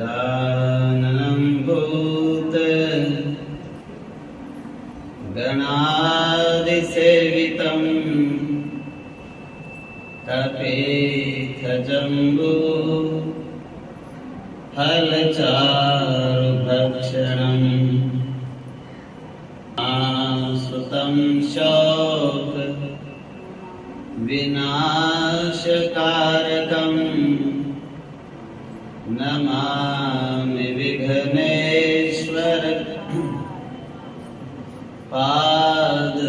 गजाननं भूत गणादिसेवितं कपित्थजम्बो फलचारुभक्षणम् आसुतं शोक विनाशकारकम् नमामि विघ्नेश्वर पादपङ्कजम्।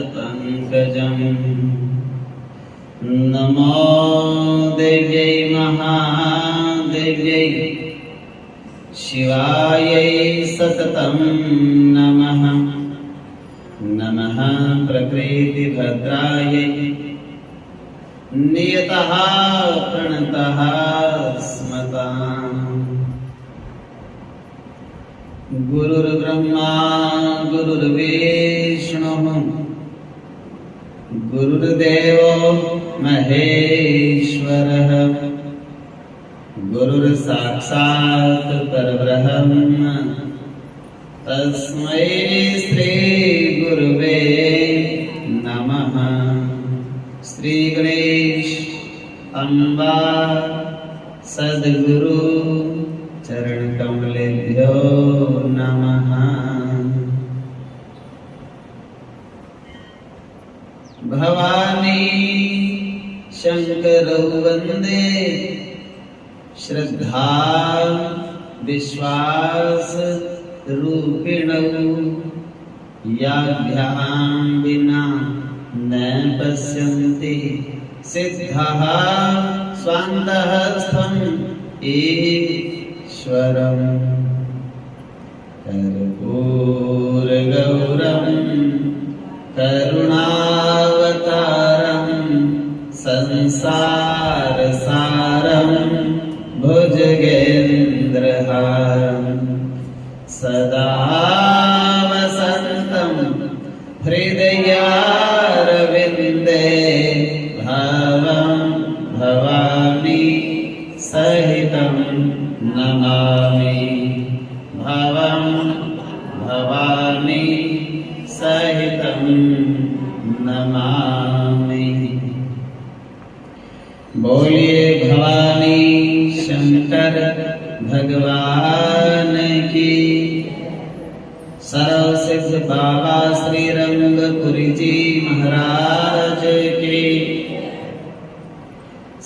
नमो देव्यै महादेव्यै शिवायै सततं नमः। नमः प्रकृतिभद्रायै नियतः प्रणतः स्मताम्। गुरुर्ब्रह्मा गुरुर्विष्णुः गुरुर्देवो महेश्वरः गुरुर्साक्षात् परब्रह्म तस्मै श्री गुरुवे नमः। श्री गणेश अम्बा सद्गुरु चरण कमलेभ्यो नमः। भवानी शंकरौ वंदे श्रद्धा विश्वास रूपिणौ याभ्यां विना न पश्यन्ति सिद्धः स्वान्तः स्थम् ईश्वरम्। कर्पूरगौरं करुणावतारं संसारसारं भुजगेन्द्रहारं सदा वसन्तं हृदयारविन्दे भवं भवानी सहितं नमामि। भवं भवानी सहितं नमामि। बोलिए भवानी शंकर भगवान की। सर्वसिद्ध बाबा श्री रंगपुरी जी महाराज की।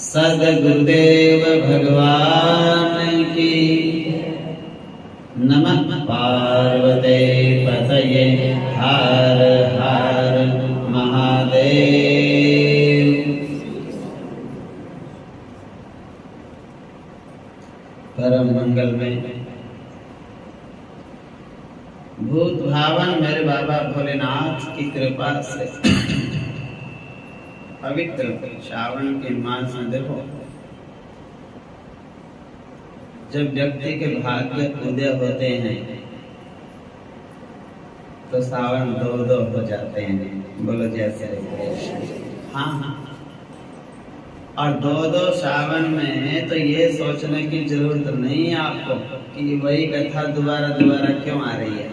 सद्गुरुदेव भगवान की। नमः पार्वते पतये हर हर महादेव। परम मंगल में भूत भावन मेरे बाबा भोलेनाथ की कृपा से पवित्र श्रावण के मास में देखो, जब व्यक्ति के भाग्य उदय होते हैं तो सावन दो दो हो जाते हैं। बोलो जैसे हाँ हाँ। और दो दो सावन में तो ये सोचने की जरूरत नहीं है आपको कि वही कथा दोबारा दोबारा क्यों आ रही है।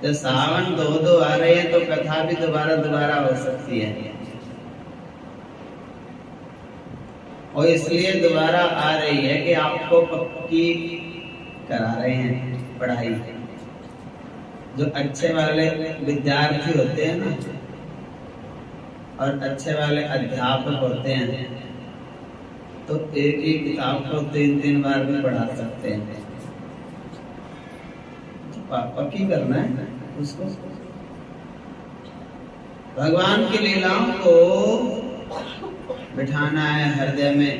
जब सावन दो दो आ रहे हैं तो कथा भी दोबारा दोबारा हो सकती है, और इसलिए दोबारा आ रही है कि आपको पक्की करा रहे हैं पढ़ाई। जो अच्छे वाले विद्यार्थी होते हैं ना, और अच्छे वाले अध्यापक होते हैं, तो एक ही किताब को 3-3 बार भी पढ़ा सकते हैं। पक्की करना है उसको। भगवान की लीलाओं को बिठाना है हृदय में।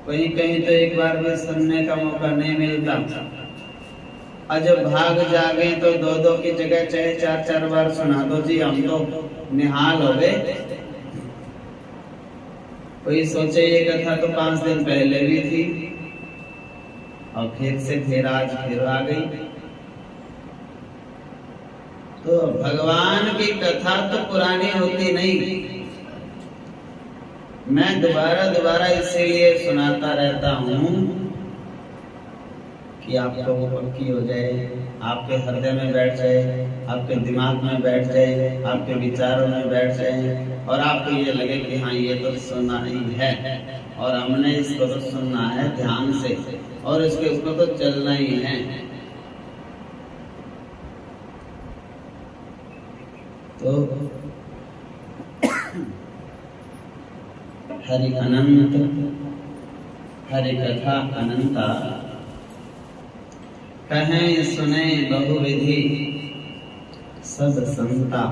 कहीं कहीं तो एक बार भी सुनने का मौका नहीं मिलता, और जब भाग जागे तो 2-2 की जगह चाहे 4-4 बार सुना दो जी, हम तो निहाल हो गए। कोई सोचे ये कथा तो 5 दिन पहले भी थी और फिर आज फिर आ गई। तो भगवान की कथा तो पुरानी होती नहीं, मैं दोबारा दोबारा इसीलिए सुनाता रहता हूँ कि आपको वो पक्की हो जाए, आपके हृदय में बैठ जाए, आपके दिमाग में बैठ जाए, आपके विचारों में बैठ जाए और आपको ये लगे कि हाँ ये तो सुनना ही है और हमने इसको तो सुनना है ध्यान से और इसके ऊपर तो चलना ही है। तो हरि अनंत, हरि कथा अनंता, कहें सुने बहुविधि सब संता।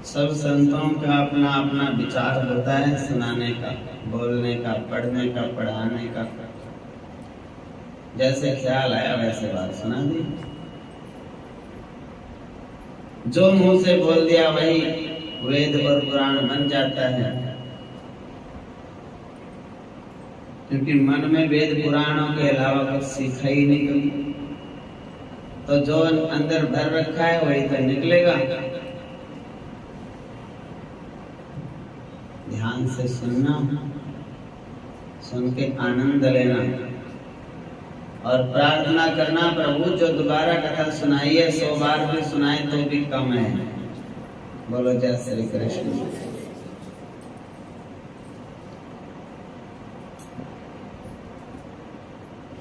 सब संतों का अपना अपना विचार होता है सुनाने का, बोलने का, पढ़ने का, पढ़ाने का। जैसे ख्याल आया वैसे बात सुना दी, जो मुंह से बोल दिया वही वेद और पुराण बन जाता है, क्योंकि मन में वेद पुराणों के अलावा कुछ सीखा ही नहीं कभी। तो जो अंदर भर रखा है वही तो निकलेगा। ध्यान से सुनना, सुन के आनंद लेना और प्रार्थना करना, प्रभु जो दोबारा कथा सुनाई है 100 बार भी सुनाए तो भी कम है। बोलो जय श्री कृष्ण।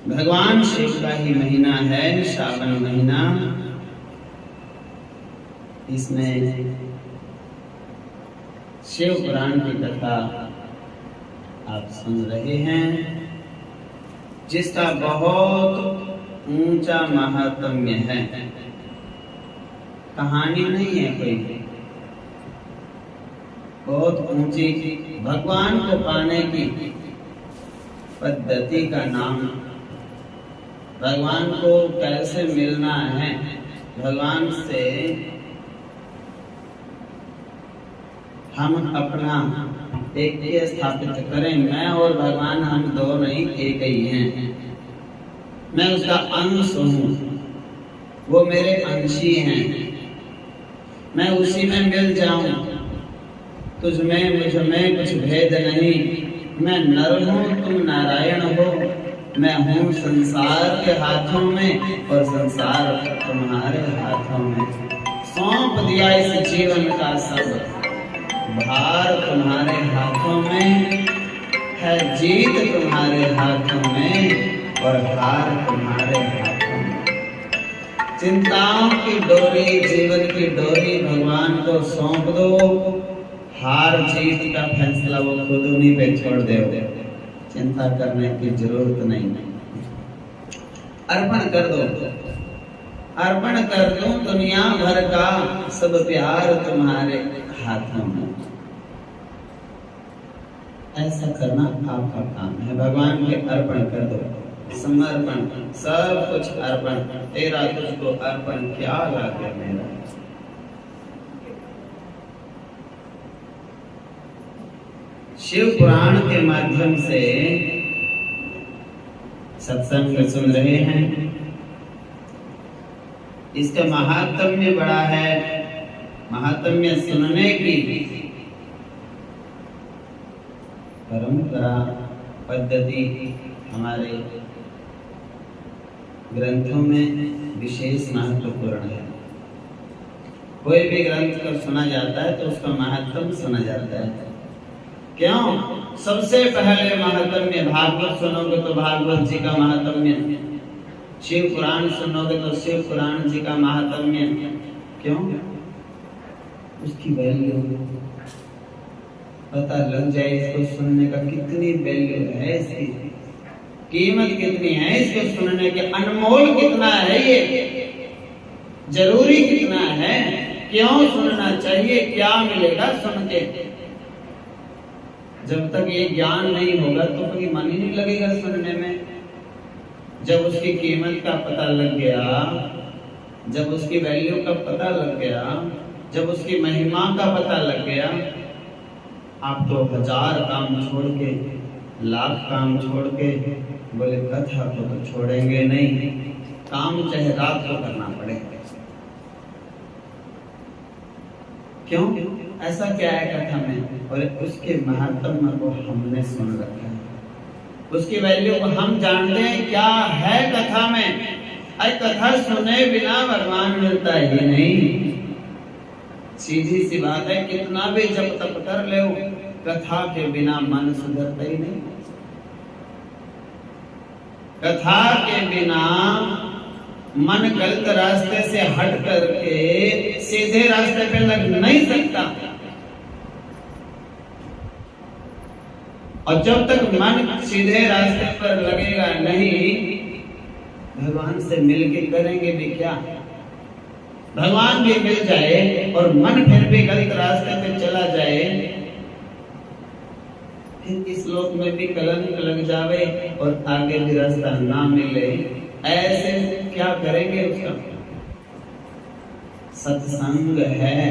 भगवान शिव का ही महीना है श्रावण महीना। इसमें शिव पुराण की कथा आप सुन रहे हैं, जिसका बहुत ऊंचा महात्म्य है। कहानी नहीं है कोई, बहुत ऊंची भगवान को पाने की पद्धति का नाम। भगवान को कैसे मिलना है, भगवान से हम अपना एक स्थापित करें। मैं और भगवान हम दो नहीं, एक ही हैं। मैं उसका अंश हूँ, वो मेरे अंशी हैं। मैं उसी में मिल जाऊं, तुझ में मुझ में कुछ भेद नहीं। मैं नर हूँ, तुम नारायण हो। मैं हूँ संसार के हाथों में और संसार तुम्हारे हाथों में। सौंप दिया इस जीवन का सब भार तुम्हारे हाथों में है। जीत तुम्हारे हाथों में और हार तुम्हारे हाथों में। चिंताओं की डोरी, जीवन की डोरी भगवान को सौंप दो। हार जीत का फैसला वो खुद उन्हीं पे छोड़ दे। चिंता करने की जरूरत नहीं। अर्पण कर दो, अर्पण कर दो दुनिया भर का सब प्यार तुम्हारे हाथों में। ऐसा करना आपका काम है। भगवान के अर्पण कर दो, समर्पण, सब कुछ अर्पण। तेरा तुझको अर्पण क्या लागे मेरा। शिव पुराण के माध्यम से सत्संग सुन रहे हैं। इसका महात्म्य बड़ा है। महात्म्य सुनने की परंपरा पद्धति हमारे ग्रंथों में विशेष महत्वपूर्ण है। कोई भी ग्रंथ को सुना जाता है तो उसका महात्म्य सुना जाता है। क्यों? सबसे पहले महात्म्य भागवत सुनोगे तो भागवत जी का महात्म्य, शिव पुराण सुनोगे तो शिव पुराण जी का महात्म्य। क्यों? उसकी वैल्यू पता लग जाए। इसको सुनने का कितनी वैल्यू है, इसकी कीमत कितनी है, इसको सुनने के अनमोल कितना है, ये जरूरी कितना है, क्यों सुनना चाहिए, क्या मिलेगा सुन के। जब तक ये ज्ञान नहीं होगा तो कभी मन ही नहीं लगेगा सुनने में। जब उसकी कीमत का पता लग गया, जब उसकी वैल्यू का पता लग गया, जब उसकी महिमा का पता लग गया, आप तो 1000 काम छोड़ के, लाख काम छोड़ के बोले कथा को तो छोड़ेंगे नहीं। काम चाहे रात को करना पड़ेगा। क्यों? ऐसा क्या है कथा में, और उसके महात्म्य को हमने सुन रखा है, उसकी वैल्यू को हम जानते हैं क्या है कथा में। अरे कथा सुने बिना भगवान मिलता ही नहीं, सीधी सी बात है। कितना भी जप तप कर ले, कथा के बिना मन सुधरता ही नहीं। कथा के बिना मन गलत रास्ते से हट करके सीधे रास्ते पे लग नहीं सकता। और जब तक मन सीधे रास्ते पर लगेगा नहीं, भगवान से मिलके करेंगे भी क्या। भगवान भी मिल जाए और मन फिर भी गलत रास्ते पे चला जाए, फिर इस लोक में भी कलंक लग जावे और आगे भी रास्ता ना मिले, ऐसे क्या करेंगे उसका। सत्संग है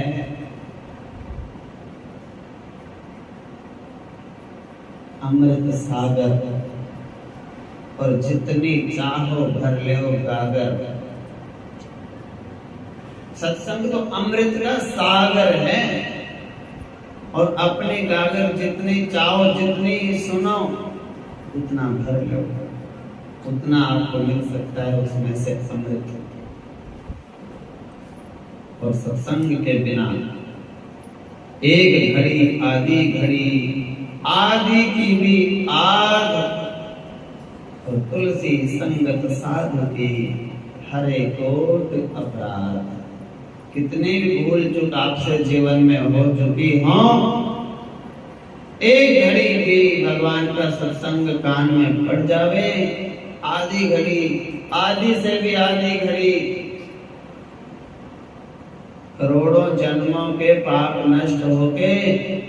अमृत सागर, और जितनी चाहो भर ले गागर। सत्संग तो अमृत का सागर है, और अपने गागर जितनी चाहो जितनी सुनो उतना भर लो, उतना आपको मिल सकता है उसमें से अमृत। और सत्संग के बिना एक घड़ी आधी घड़ी, आदि की भी आग, और तुलसी संगत साधु की हरे कोट अपराध। कितनी भी भूल चूक आपसे जीवन में हो चुकी हो, एक घड़ी भी भगवान का सत्संग कान में पड़ जावे, आधी घड़ी, आधी से भी आधी घड़ी, करोड़ों जन्मों के पाप नष्ट होके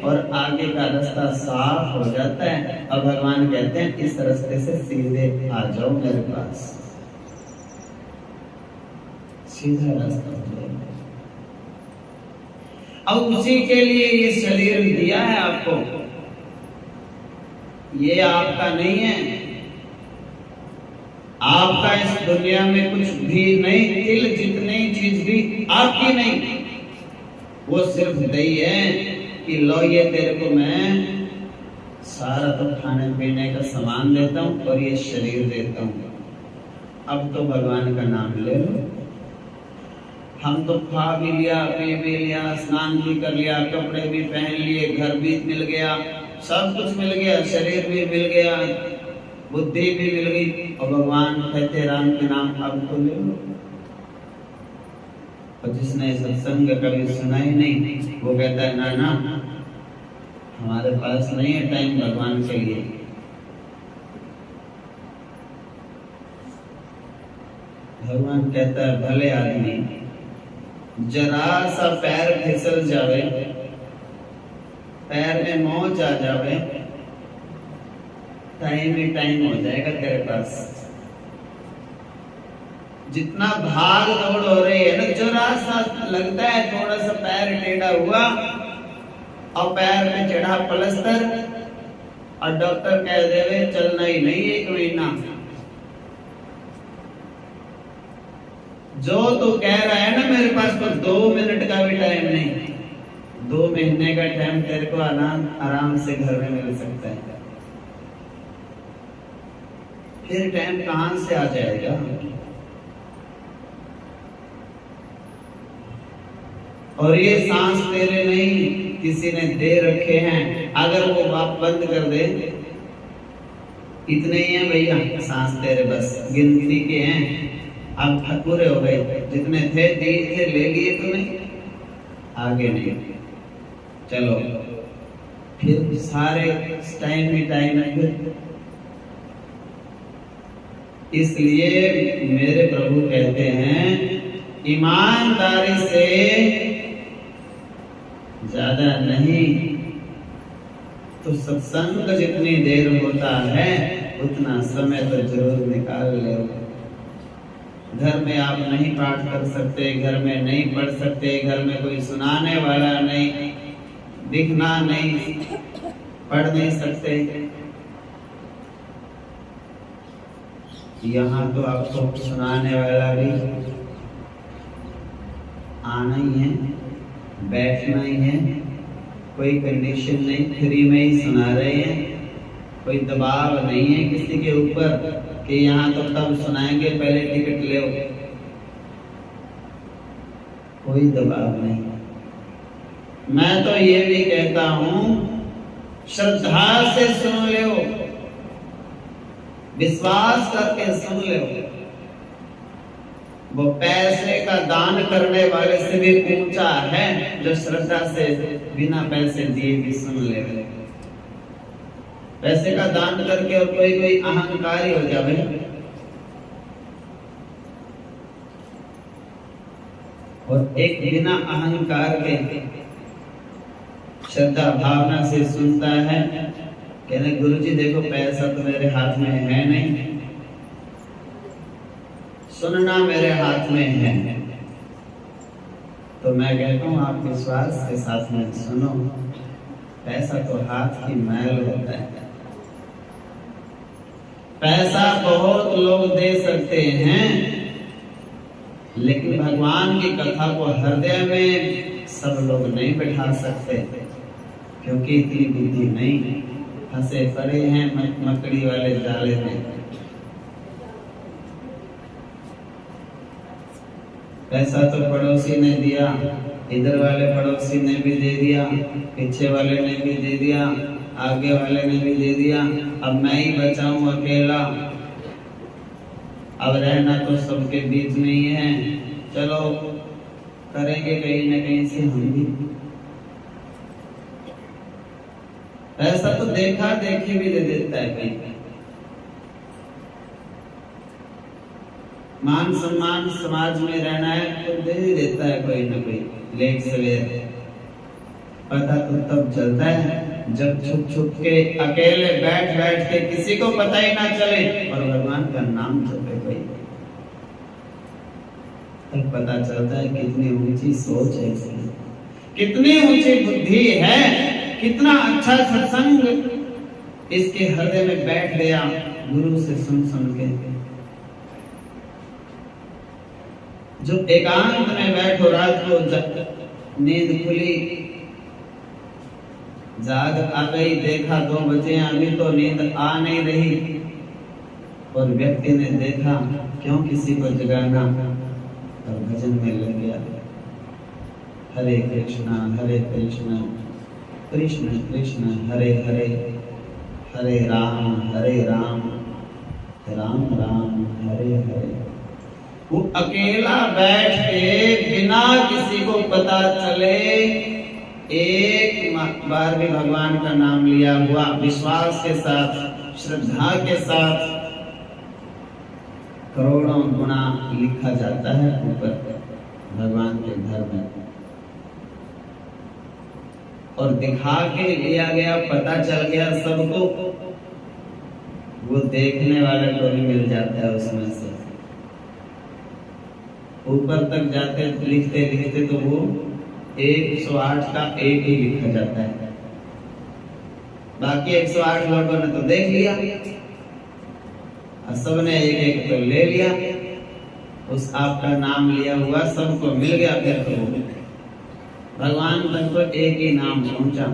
और आगे का रास्ता साफ हो जाता है। और भगवान कहते हैं इस रास्ते से सीधे आ जाओ मेरे पास, सीधा रास्ता हो जाएगा। अब उसी के लिए ये शरीर दिया है आपको, ये आपका नहीं है। आपका इस दुनिया में कुछ भी नहीं, तिल जितनी चीज भी आपकी नहीं, वो सिर्फ दई है कि लो ये तेरे को मैं सारा तो खाने पीने का सामान देता हूं और ये शरीर देता हूं, अब तो भगवान का नाम ले लो। हम तो खा भी लिया, पी भी लिया, स्नान भी कर लिया, कपड़े भी पहन लिए, घर भी मिल गया, सब कुछ मिल गया, शरीर भी मिल गया, बुद्धि भी मिल गई, और भगवान कहते राम के नाम अब तो ले लो। और जिसने सत्संग कभी सुना ही नहीं, वो कहता है ना ना हमारे पास नहीं है टाइम भगवान के लिए। भगवान कहता है भले आदमी जरा सा पैर फिसल जावे, पैर में मोच आ जावे, टाइम ही टाइम हो जाएगा तेरे पास। जितना भाग दौड़ हो रही है ना, जरा सा लगता है थोड़ा सा पैर टेढ़ा हुआ और पैर में चढ़ा प्लास्टर और डॉक्टर कह देवे चलना ही नहीं 1 महीना। जो तू कह रहा है ना मेरे पास तो 2 मिनट का भी टाइम नहीं, 2 महीने का टाइम तेरे को आराम से घर में मिल सकता है। फिर टाइम कहां से आ जाएगा। और ये सांस तेरे नहीं, किसी ने दे रखे हैं, अगर वो बाप बंद कर दे, इतने ही है भैया सांस तेरे, बस गिनती के हैं, अब पूरे हो गए, जितने थे धीरे ले लिए तूने, आगे नहीं। चलो फिर सारे टाइम ही टाइम है। इसलिए मेरे प्रभु कहते हैं ईमानदारी से ज्यादा नहीं, तो सत्संग जितनी देर होता है उतना समय तो जरूर निकाल ले। घर में आप नहीं पाठ कर सकते, घर में नहीं पढ़ सकते, घर में कोई सुनाने वाला नहीं, दिखना नहीं, पढ़ नहीं सकते, यहाँ तो आपको सुनाने वाला भी आना ही है, बैठना ही है कोई कंडीशन नहीं, फ्री में ही सुना रहे हैं, कोई दबाव नहीं है किसी के ऊपर कि यहाँ तो तब सुनाएंगे पहले टिकट ले, कोई दबाव नहीं। मैं तो ये भी कहता हूं श्रद्धा से सुन लो, विश्वास करके सुन लो। वो पैसे का दान करने वाले से भी ऊंचा है जो श्रद्धा से बिना पैसे दिए भी सुन ले। पैसे का दान करके और कोई अहंकारी हो जाए, और एक बिना अहंकार के श्रद्धा भावना से सुनता है, कहने गुरुजी देखो पैसा तो मेरे हाथ में है नहीं, सुनना मेरे हाथ में है। तो मैं कहता हूँ आप विश्वास के साथ में सुनो, पैसा तो हाथ की मैल होता है। पैसा बहुत लोग दे सकते हैं, लेकिन भगवान की कथा को हृदय में सब लोग नहीं बैठा सकते, क्योंकि इतनी बुद्धि नहीं, फंसे पड़े हैं मकड़ी वाले जाले में। पैसा तो पड़ोसी ने दिया, इधर वाले पड़ोसी ने भी दे दिया, पीछे वाले ने भी दे दिया, आगे वाले ने भी दे दिया, अब मैं ही बचा हूं अकेला। अब रहना तो सबके बीच में ही है, चलो करेंगे कहीं ना कहीं से हम भी। पैसा तो देखा देखी भी दे देता है कहीं। मान सम्मान समाज में रहना है तो दे ही देता है कोई ना कोई, लेट सवेर। पता तो तब चलता है जब छुप छुप के अकेले बैठ बैठ के किसी को पता ही ना चले और भगवान का नाम जपे कोई, तब पता चलता है कितनी ऊंची सोच है इसकी, कितनी ऊंची बुद्धि है, कितना अच्छा सत्संग इसके हृदय में बैठ गया गुरु से सुन सुन के। जो एकांत में बैठो, रात को नींद खुली, जाग आ गई, देखा 2 बजे अभी तो नींद आ नहीं रही, और व्यक्ति ने देखा क्यों किसी को जगाना, और भजन में लग गया। हरे कृष्णा कृष्ण कृष्ण हरे हरे, हरे राम राम राम हरे हरे। वो अकेला बैठ के बिना किसी को पता चले एक बार भी भगवान का नाम लिया हुआ, विश्वास के साथ, श्रद्धा के साथ, करोड़ों गुना लिखा जाता है ऊपर भगवान के घर में। और दिखा के लिया गया, पता चल गया सबको, वो देखने वाले को भी मिल जाता है उसमें से। ऊपर तक जाते लिखते लिखते तो वो 108 का एक ही लिखा जाता है, बाकी 108 लोगों ने तो देख लिया और सबने एक एक तो ले लिया, उस आपका नाम लिया हुआ सबको मिल गया। फिर तो भगवान तक तो एक ही नाम पहुंचा।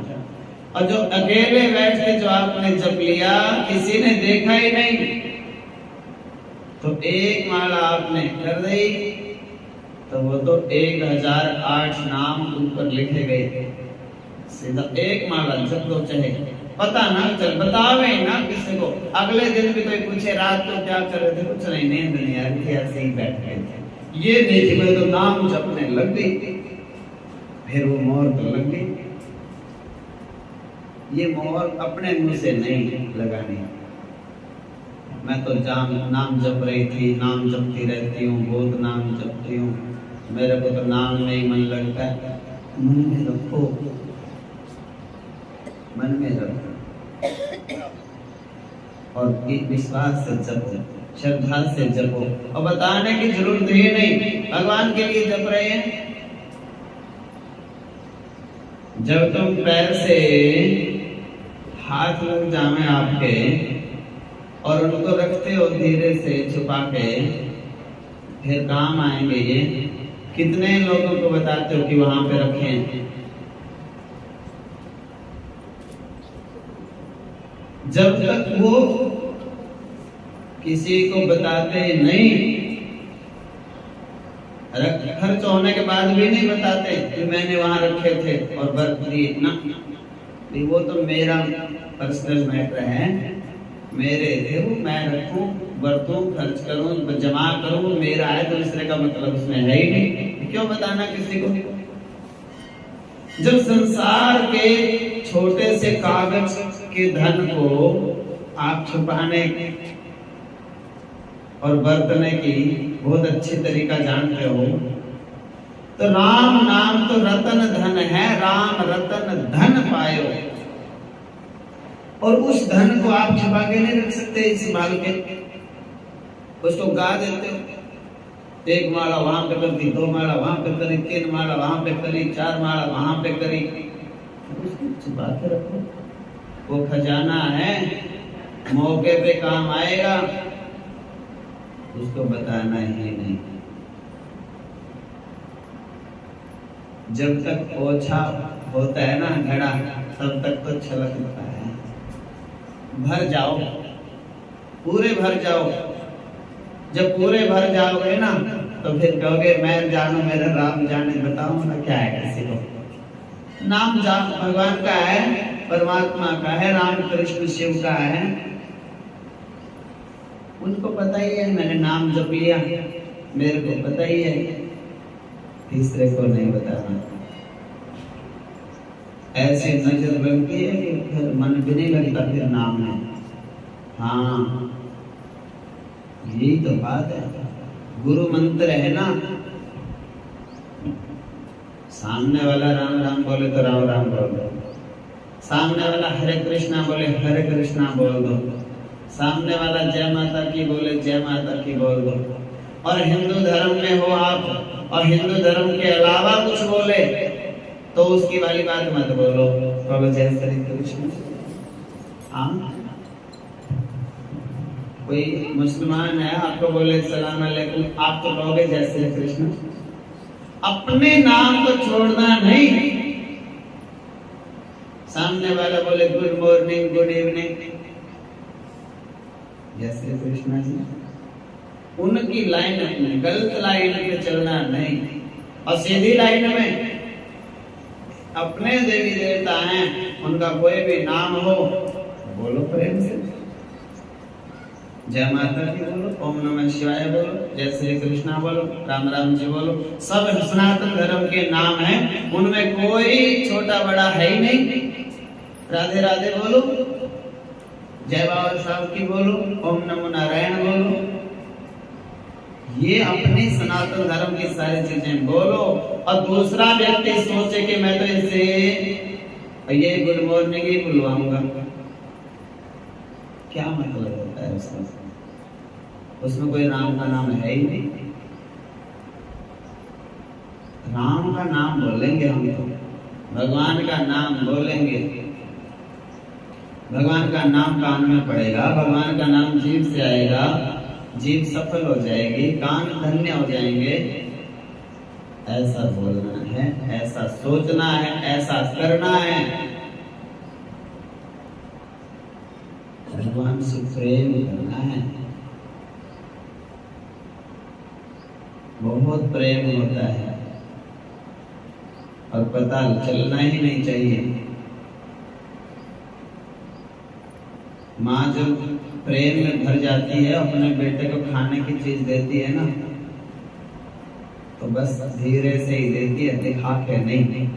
और जो अकेले बैठ के जो आपने जप लिया, किसी ने देखा ही नहीं, तो एक माला आपने कर दी, तो वो तो 1008 नाम ऊपर लिखे गए। सीधा एक माला जप लो, चाहे पता ना चल, बतावे ना किसी को। अगले दिन भी कोई पूछे रात को क्या कर रहे थे, कुछ नहीं, नींद नहीं आ रही थी, ऐसे ही बैठ गए थे। ये नहीं कि मैं तो नाम जपने लग गई, फिर वो मोहर तो लग गई। ये मोहर अपने मुंह से नहीं लगानी। मैं तो नाम जप रही थी, नाम जपती रहती हूँ, बहुत नाम जपती हूँ, मेरे को तो नाम में ही मन लगता है। मन में रखो, मन में रखो, और विश्वास से जपो, श्रद्धा से जपो। और बताने की जरूरत ही नहीं, भगवान के लिए जप रहे हैं। जब तुम पैर से हाथ लग जावे आपके और उनको रखते हो धीरे से छुपा के, फिर काम आएंगे ये। कितने लोगों को बताते हो कि वहां पे रखें, जब तक वो किसी को बताते नहीं, खर्च होने के बाद भी नहीं बताते कि मैंने वहां रखे थे और बर्फ दिए ना, वो तो मेरा पर्सनल मैटर है, मेरे थे वो, मैं रखूं, बरतूं, खर्च करूं, जमा करूं, मेरा है, दूसरे का मतलब उसमें है ही नहीं, क्यों बताना किसी को। जब संसार के छोटे से कागज के धन को आप छुपाने और बरतने की बहुत अच्छी तरीका जानते हो, तो राम नाम तो रतन धन है, राम रतन धन पायो, और उस धन को आप छुपा के नहीं रख सकते, संभाल के उसको गा देते हो। एक माला वहां पे कर दी, 2 माला वहां पे करी, 3 माला वहां पे करी, 4 माला वहां पे करी, उसको छुपा के रखो। वो खजाना है, मौके पे काम आएगा, उसको बताना ही नहीं। जब तक ओछा होता है ना घड़ा, तब तक तो छलकता है। भर जाओ, पूरे भर जाओ। जब पूरे भर जाओगे ना, तो फिर कहोगे मैं जानू मेरा राम जाने, बताओ ना क्या है किसी को। नाम जान भगवान का है, परमात्मा का है, राम कृष्ण शिव का है, उनको पता ही है, मैंने नाम जप लिया, मेरे को पता ही है, तीसरे को नहीं बताना। ऐसी नजर बनती है कि फिर मन भी नहीं लगता फिर नाम में। हाँ, यही तो बात है। गुरु मंत्र है ना, सामने वाला राम राम बोले तो राम राम बोल दो, सामने वाला हरे कृष्णा बोले हरे कृष्णा बोल दो, सामने वाला जय माता की बोले जय माता की बोल दो। और हिंदू धर्म में हो आप और हिंदू धर्म के अलावा कुछ बोले तो उसकी वाली बात मत बोलो, बोलो जय श्री कृष्ण। हाँ, कोई मुसलमान है आपको बोले सलाम अलैकुम, आप तो कहोगे जय श्री कृष्ण। अपने नाम को छोड़ना नहीं। सामने वाला बोले गुड मॉर्निंग, गुड इवनिंग, जय श्री कृष्ण जी। उनकी लाइन में, गलत लाइन पे चलना नहीं, और सीधी लाइन में अपने देवी देवता हैं, उनका कोई भी नाम हो बोलो प्रेम से, जय माता की बोलो, ओम नमः शिवाय बोलो, जय श्री कृष्णा बोलो, राम राम जी बोलो। सब सनातन धर्म के नाम हैं, उनमें कोई छोटा बड़ा है ही नहीं। राधे राधे बोलो, जय बाबा साहब की बोलो, ओम नमो नारायण बोलो। ये अपनी सनातन धर्म की सारी चीजें बोलो, और दूसरा व्यक्ति सोचे कि मैं तो इसे ये गुड मॉर्निंग ही बुलवाऊंगा, क्या मतलब होता है उसका? उसमें कोई राम का नाम है ही नहीं। राम का नाम बोलेंगे हम तो, भगवान का नाम बोलेंगे, भगवान का नाम कान में पड़ेगा, भगवान का नाम जीभ से आएगा, जीभ सफल हो जाएगी, कान धन्य हो जाएंगे। ऐसा बोलना है, ऐसा सोचना है, ऐसा करना है। भगवान से प्रेम करना है, बहुत प्रेम होता है, और पता चलना ही नहीं चाहिए। माँ जब प्रेम में भर जाती है, अपने बेटे को खाने की चीज देती है ना, तो बस धीरे से ही देती है, दिखा के नहीं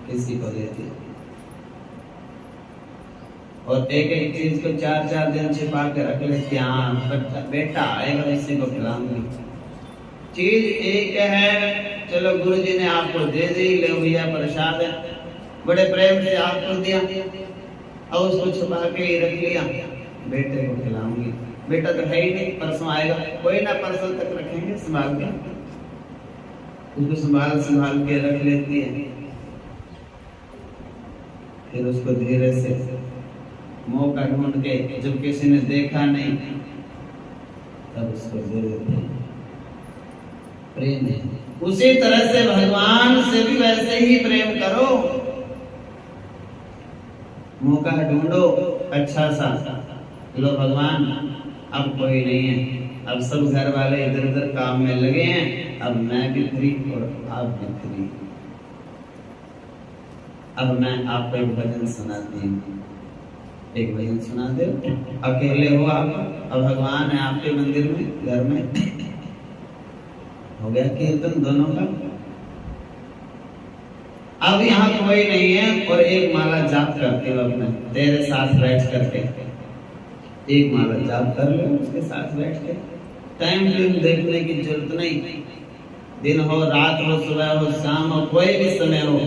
किसी को देती है। और एक एक चीज को 4-4 दिन छिपा के रख लेती है। हाँ, बेटा आएगा इसी को खिलाऊंगी। चीज एक है, चलो गुरु जी ने आपको दे दी, ले भैया प्रसाद है, बड़े प्रेम से आपको दिया, और उसको छुपा के ही रख लिया, बेटे को खिलाऊंगी। बेटा तो है ही नहीं, परसों आएगा, कोई ना परसों तक रखेंगे संभाल के, उसको संभाल के रख लेती है। फिर उसको धीरे से मौका ढूंढ के, जब किसी ने देखा नहीं, तब उसको दे देते हैं। प्रेम है। उसी तरह से भगवान से भी वैसे ही प्रेम करो। मौका ढूंढो अच्छा सा, लो भगवान अब कोई नहीं है, अब सब घर वाले इधर उधर काम में लगे हैं, अब मैं भी फ्री और आप भी फ्री। अब मैं आपको एक भजन सुनाती हूँ, एक भजन सुना दो। अकेले हो आप, अब भगवान है आपके मंदिर में, घर में, हो गया कीर्तन दोनों का। अब यहाँ कोई नहीं है और एक माला जाप करते हो अपने तेरे साथ बैठ करके, एक माला जाप कर लो उसके साथ बैठ के। टाइम देखने की जरूरत नहीं, दिन हो रात हो सुबह हो शाम हो कोई भी समय हो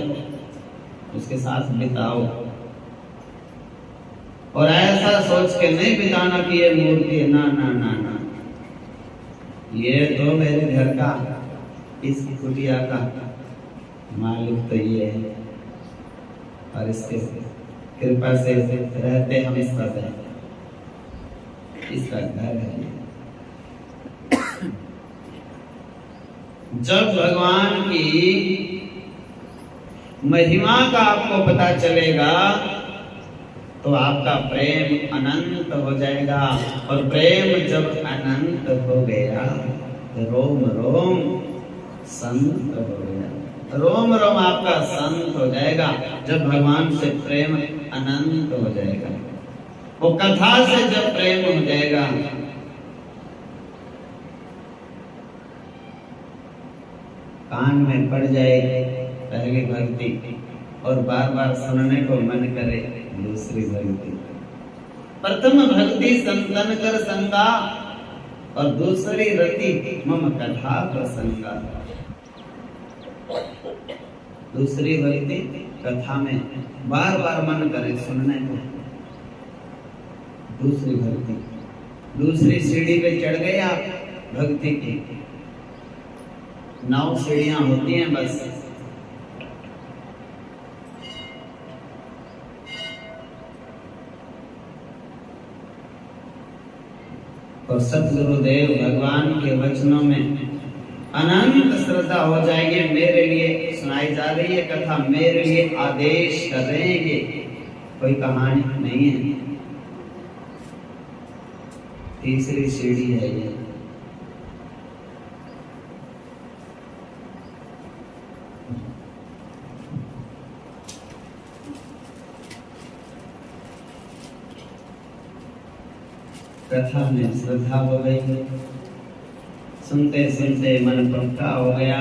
उसके साथ बिताओ। और ऐसा सोच के नहीं बिताना कि ये मूर्ति है, ना ना ना ना, ये तो मेरे घर का, इस कुटिया का मालिक तो ये है और इसके कृपा से रहते हम सब हैं, इसका घर है। जब भगवान की महिमा का आपको पता चलेगा तो आपका प्रेम अनंत हो जाएगा, और प्रेम जब अनंत हो गया तो रोम रोम संत हो गया, रोम रोम आपका संत हो जाएगा। जब भगवान से प्रेम अनंत हो जाएगा, वो कथा से जब प्रेम हो जाएगा, कान में पड़ जाए पहली भक्ति और बार बार सुनने को मन करे दूसरी भक्ति। प्रथम भक्ति संतन कर संगा और दूसरी रति मम कथा प्रसंगा। दूसरी भक्ति कथा में बार बार मन करे सुनने को, दूसरी भक्ति, दूसरी सीढ़ी पे चढ़ गए आप भक्ति की। 9 सीढ़ियां होती हैं बस, और सतगुरुदेव भगवान के वचनों में अनंत श्रद्धा हो जाएगी। मेरे लिए सुनाई जा रही है कथा, मेरे लिए आदेश कर रहे हैं, ये कोई कहानी नहीं है। तीसरी सीढ़ी है ये, कथा में श्रद्धा हो गई, सुनते सुनते मन पक्का हो गया,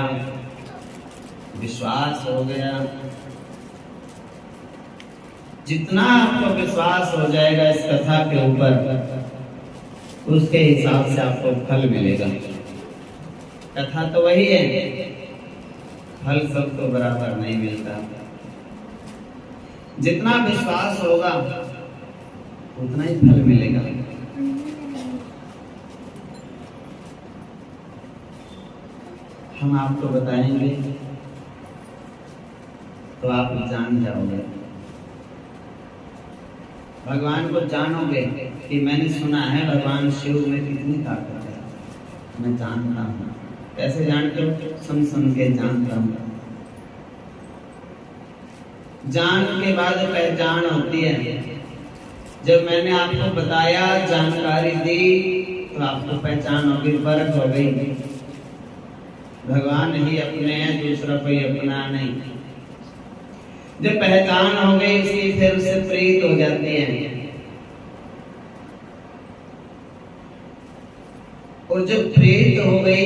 विश्वास हो गया। जितना आपको विश्वास हो जाएगा इस कथा के ऊपर, उसके हिसाब से आपको फल मिलेगा। कथा तो वही है, फल सबको बराबर नहीं मिलता। जितना विश्वास होगा उतना ही फल मिलेगा। हम आपको बताएंगे तो आप जान जाओगे, भगवान को जानोगे कि मैंने सुना है भगवान शिव में कितनी ताकत है, मैं जानता हूँ। कैसे जानते हो? सुन सुन के जानता हूँ। जान के बाद पहचान होती है। जब मैंने आपको बताया, जानकारी दी, तो आपको पहचान होगी, परख हो गई। भगवान ही अपने हैं, दूसरा कोई अपना नहीं। जब पहचान हो गई उसकी, फिर उससे प्रीत हो जाती है। और जब प्रीत हो गई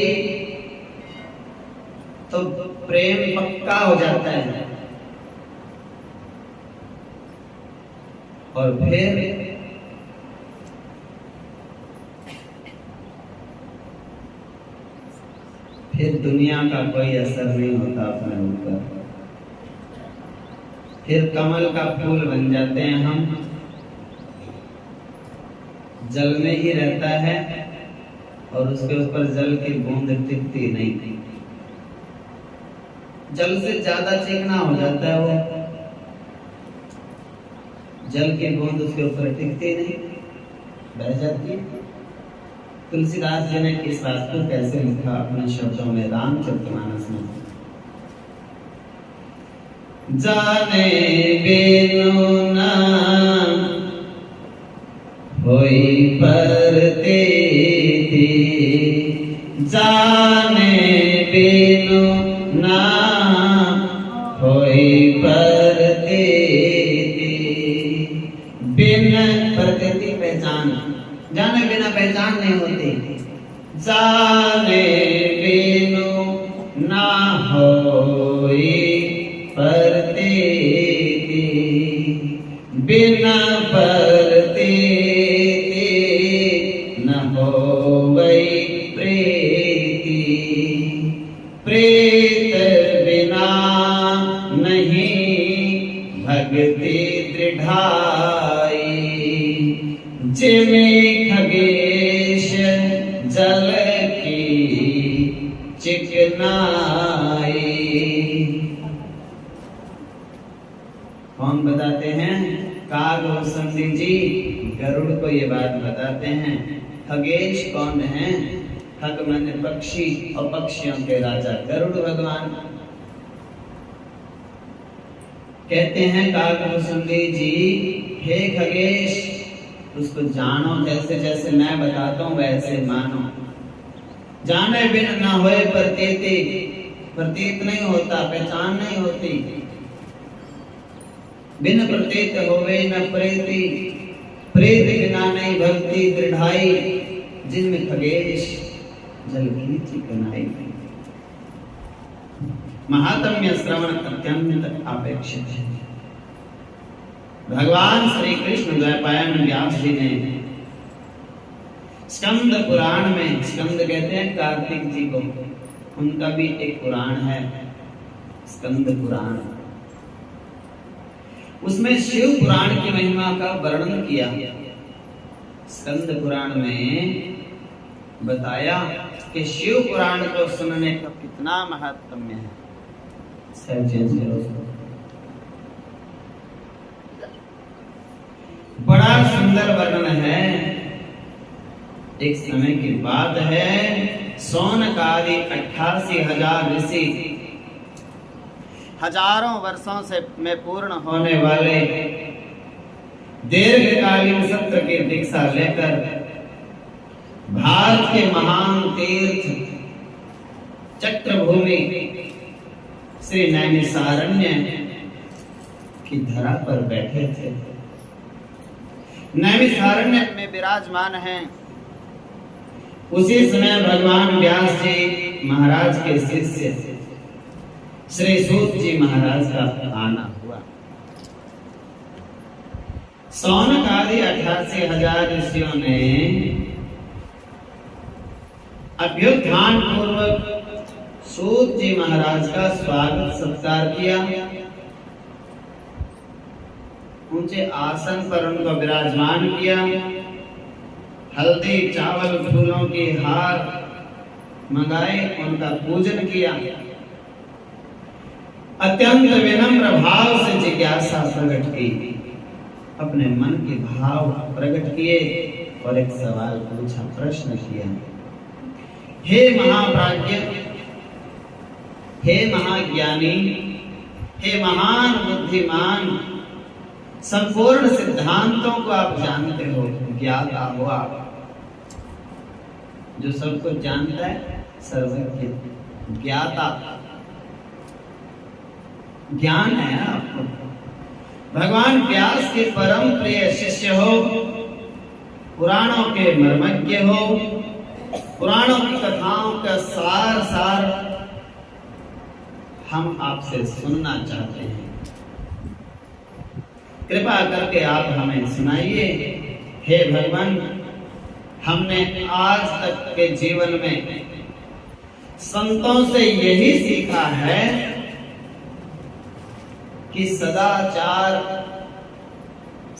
तो प्रेम पक्का हो जाता है। और फिर दुनिया का कोई असर नहीं होता अपने ऊपर। फिर कमल का फूल बन जाते हैं हम, जल में ही रहता है और उसके ऊपर जल की बूंद टिकती नहीं। जल से ज्यादा चिकना हो जाता है वो, जल की बूंद उसके ऊपर टिकती नहीं, बह जाती है। तुलसीदास जी ने इस बात को कैसे लिखा अपने शब्दों में, रामचरितमानस में। जाने बिनु ना जाने बिनु ना होई प्रतीति। बिन प्रतीति पहचान, जाने बिना पहचान नहीं होती। जाने बिनु ना होई प्रतीति, बिना प्रतीति न होवै प्रीति। प्रीत बिना नहीं भक्ति दृढ़ाई, जिमे खगेश जल की चिकनाई। कौन बताते हैं? कागभूषणी जी गरुड़ को ये बात बताते हैं। खगेश कौन है? खग माने पक्षी और पक्षियों के राजा गरुड़ भगवान। कहते हैं कागभूषणी जी, हे खगेश, उसको जानो, जैसे जैसे मैं बताता हूं वैसे मानो। जाने बिन ना होए प्रतीति, प्रतीत नहीं होता, पहचान नहीं होती। बिन प्रतीत होवे न प्रीति, प्रीत बिना नहीं भक्ति दृढ़ाई, जिनमें खगेश जल की चिकनाई। महात्म्य श्रवण अत्यंत अपेक्षित है। भगवान श्री कृष्ण द्वैपायन व्यास जी ने स्कंद पुराण में, स्कंद कहते हैं कार्तिक जी को, उनका भी एक पुराण है स्कंद पुराण। उसमें शिव पुराण की महिमा का वर्णन किया। स्कंद पुराण में बताया कि शिव पुराण को सुनने का कितना महत्व है। बड़ा सुंदर वर्णन है। एक समय की बात है, सोनकादि 88,000 ऋषि हजारों वर्षों से में पूर्ण होने वाले दीर्घकालीन सत्र की दीक्षा लेकर भारत के महान तीर्थ चक्रभूमि श्री नैमिषारण्य की धरा पर बैठे थे। नैमिषारण्य में विराजमान हैं। उसी समय भगवान व्यास जी महाराज के शिष्य श्री सूत जी महाराज का आना हुआ। सौनक आदि 88,000 ऋषियों ने अभ्युत्थान पूर्वक सूत जी महाराज का स्वागत सत्कार किया। ऊंचे आसन पर उनको विराजमान किया। हल्दी चावल फूलों के हार मंगाए, उनका पूजन किया। अत्यंत विनम्र भाव से जिज्ञासा प्रकट की, अपने मन के भाव प्रकट किए और एक सवाल पूछा, प्रश्न किया। हे महाप्राज्ञ, हे महाज्ञानी, हे महान बुद्धिमान, संपूर्ण सिद्धांतों को आप जानते हो, ज्ञाता हो आप, जो सब कुछ जानता है, सर्वज्ञ, ज्ञाता, ज्ञान है आपको। भगवान व्यास के परम प्रिय शिष्य हो, पुराणों के मर्मज्ञ हो, पुराणों की कथाओं का सार सार हम आपसे सुनना चाहते हैं। कृपा करके आप हमें सुनाइए। हे भगवान, हमने आज तक के जीवन में संतों से यही सीखा है कि सदाचार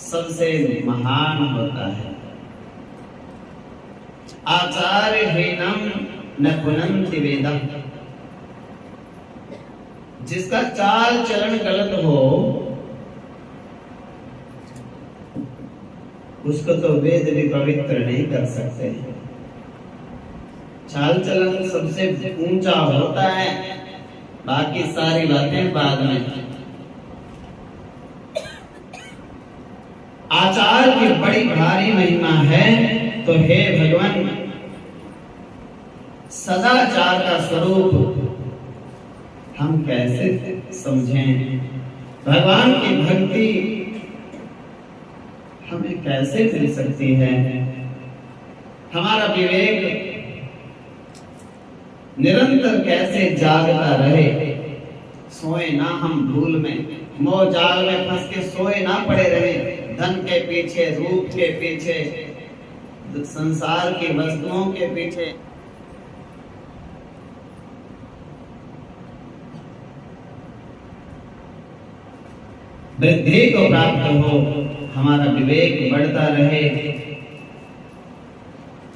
सबसे महान होता है। आचार्यहीनम न पुनन्ति वेदम। जिसका चाल चलन गलत हो उसको तो वेद भी पवित्र नहीं कर सकते। चाल चलन सबसे ऊंचा होता है, बाकी सारी बातें बाद में। आचार की बड़ी भारी महिमा है। तो हे भगवान, सदाचार का स्वरूप हम कैसे समझें? भगवान की भक्ति हमें कैसे मिल सकती है? हमारा विवेक निरंतर कैसे जागता रहे? सोए ना हम भूल में, मोह जाल में फंस के सोए ना पड़े रहे, धन के पीछे, रूप के पीछे, संसार की वस्तुओं के पीछे। वृद्धि को प्राप्त हो, हमारा विवेक बढ़ता रहे,